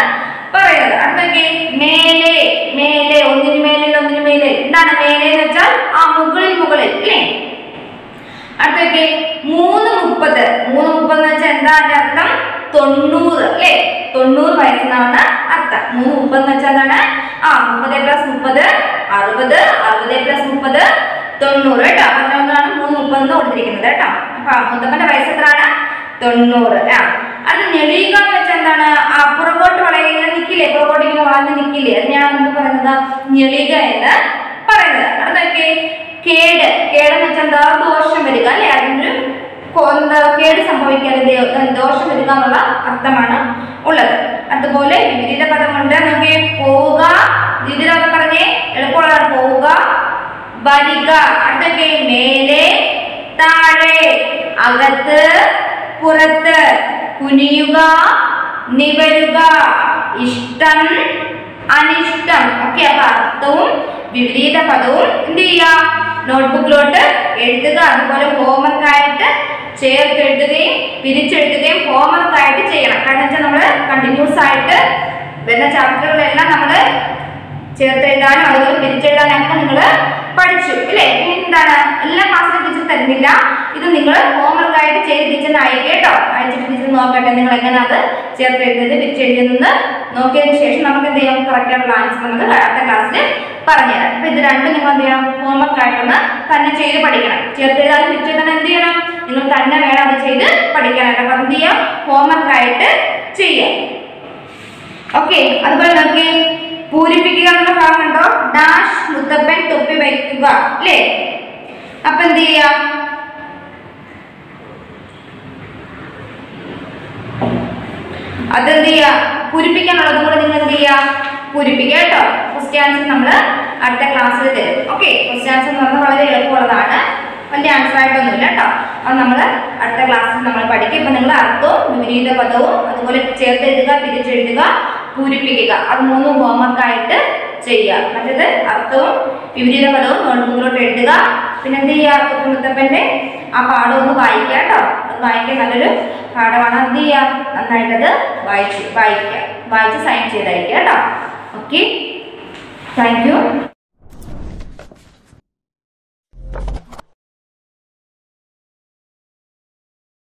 പറയുന്നത്. അടുത്തൊക്കെ മേലെ, മേലെ ഒന്നിന് മേലെ ഒന്നിന് മേലെ, എന്താണ് മേലെ എന്ന് വെച്ചാൽ മുകളിൽ മുകളിൽ അല്ലേ. അടുത്തൊക്കെ 3:30, 3:30 എന്ന് വെച്ചാൽ എന്താ അർത്ഥം, 90 അല്ലെ, 90 വയസ്സെന്നാണ് അർത്ഥം. 3:30 എന്ന് വെച്ചാൽ എന്താണ്, 30 + 30 60, 60 + 30 90 കേട്ടോ. അതിനൊന്നാണ് 3:30 എന്ന് കൊടുത്തിരിക്കുന്നത് കേട്ടോ. അപ്പൊ മുത്തപ്പന്റെ വയസ്സ് എത്രയാണ്, 90. അത് ഞെളിയുക എന്ന് വെച്ചാൽ എന്താണ്, പുറകോട്ട് വളയുക, നിക്കില്ലേ, പുറകോട്ട് ഇങ്ങനെ വളർന്ന് നിക്കില്ലേ, അതിനാണ് എന്ത് പറയുന്നത്, ഞെളിയുക എന്ന് പറയുന്നത്. അടുത്തൊക്കെ കേട്, കേടെന്ന് വെച്ചാൽ എന്താ, ദോഷം വരിക അല്ലെ, അതിനൊരു കേട് സംഭവിക്കാൻ ദോഷം വരിക എന്നുള്ള അർത്ഥമാണ് ഉള്ളത്. അതുപോലെ വിപരീത പദമുണ്ട്. നോക്കിയേ, പോവുക, വിപരീത പദം പറഞ്ഞേ, എളുപ്പമുള്ളതാണ്, പോവുക, വരിക. അടുത്തൊക്കെ മേലെ, താഴെ, അകത്ത്, പുറത്ത്, കുനിയുക, നിവരുക, ഇഷ്ടം, അനിഷ്ടം. ഓക്കെ, അപ്പൊ അർത്ഥവും വിപരീത പദവും എന്ത് ചെയ്യുക, നോട്ട്ബുക്കിലോട്ട് എഴുതുക. അതുപോലെ ഹോംവർക്ക് ആയിട്ട് ചേർത്ത് എഴുതുകയും പിരിച്ചെഴുതുകയും ഹോംവർക്ക് ആയിട്ട് ചെയ്യണം. കാരണം വെച്ചാൽ നമ്മൾ കണ്ടിന്യൂസ് ആയിട്ട് വരുന്ന ചാപ്റ്ററുകളെല്ലാം നമ്മൾ ചേർത്ത് എഴുതാനും അതുപോലെ പിരിച്ചെഴുതാനും ഒക്കെ നിങ്ങൾ പഠിച്ചു അല്ലേ. എന്താണ്, എല്ലാ ക്ലാസ്സിലും ടീച്ചർ തരുന്നില്ല, ഇത് നിങ്ങൾ ഹോംവർക്ക് ആയിട്ട് ചെയ്ത് ടീച്ചറിന് അയക്കുക കേട്ടോ. അയച്ചിട്ട് ടീച്ചർ നോക്കട്ടെ നിങ്ങൾ എങ്ങനെ അത് ചേർത്ത് എഴുതുന്നത് പിരിച്ചെഴുതുന്നത് നോക്കിയതിന് ശേഷം നമുക്ക് എന്ത് ചെയ്യാം, കറക്റ്റ് ആയിട്ടുള്ള ആൻസർ നമുക്ക് അടുത്ത ക്ലാസ്സിൽ പറഞ്ഞുതരാം. അപ്പൊ ഇത് രണ്ടും നിങ്ങൾ എന്ത് ചെയ്യണം, ഹോംവർക്ക് ആയിട്ടൊന്ന് തന്നെ ചെയ്ത് പഠിക്കണം. ചേർത്ത് എഴുതാനും പിരിച്ചെഴുതാനും എന്ത് ചെയ്യണം, നിങ്ങൾ തന്നെ വേണം അത് ചെയ്ത് പഠിക്കാനായിട്ട്. അപ്പൊ എന്ത് ചെയ്യാം, ഹോംവർക്ക് ആയിട്ട് ചെയ്യാം. ഓക്കെ, അതുപോലെ നോക്കി പൂരിപ്പിക്കുക എന്നുള്ള ഭാഗം കണ്ടോ, ഡാഷ് മുത്തപ്പൻ തൊപ്പി വയ്ക്കുക അല്ലേ. അപ്പൊ എന്ത് ചെയ്യാം, അതെന്ത് ചെയ്യാ, പൂരിപ്പിക്കാനുള്ളതും കൂടെ നിങ്ങൾ എന്ത് ചെയ്യാ, പൂരിപ്പിക്കുക കേട്ടോ. ഫസ്റ്റ് ആൻസർ നമ്മൾ അടുത്ത ക്ലാസ്സിൽ തരും. ഓക്കെ, ഫസ്റ്റ് ആൻസർ എന്ന് പറഞ്ഞാൽ വളരെ എളുപ്പമുള്ളതാണ്, വലിയ ആൻസർ ആയിട്ടൊന്നുമില്ല കേട്ടോ. അത് നമ്മൾ അടുത്ത ക്ലാസ്സിൽ നമ്മൾ പഠിക്കും. ഇപ്പൊ നിങ്ങൾ അർത്ഥവും വിപരീത പദവും അതുപോലെ ചേർത്ത് എഴുതുക, പിരിച്ചെഴുതുക, പൂരിപ്പിക്കുക, അത് മൂന്നും ഹോംവർക്ക് ആയിട്ട് ചെയ്യുക. മറ്റേത് അർത്ഥവും വിപരീത പദവും നോട്ട്ബുക്കിലോട്ട് എഴുതുക. പിന്നെ എന്ത് ചെയ്യുക, മുത്തപ്പന്റെ ആ പാഠം ഒന്ന് വായിക്കുക കേട്ടോ. അത് വായിക്കാൻ നല്ലൊരു പാഠമാണ്. എന്ത് ചെയ്യുക, നന്നായിട്ടത് വായിച്ച് സൈൻ ചെയ്തയക്കുക കേട്ടോ. Okay, thank you.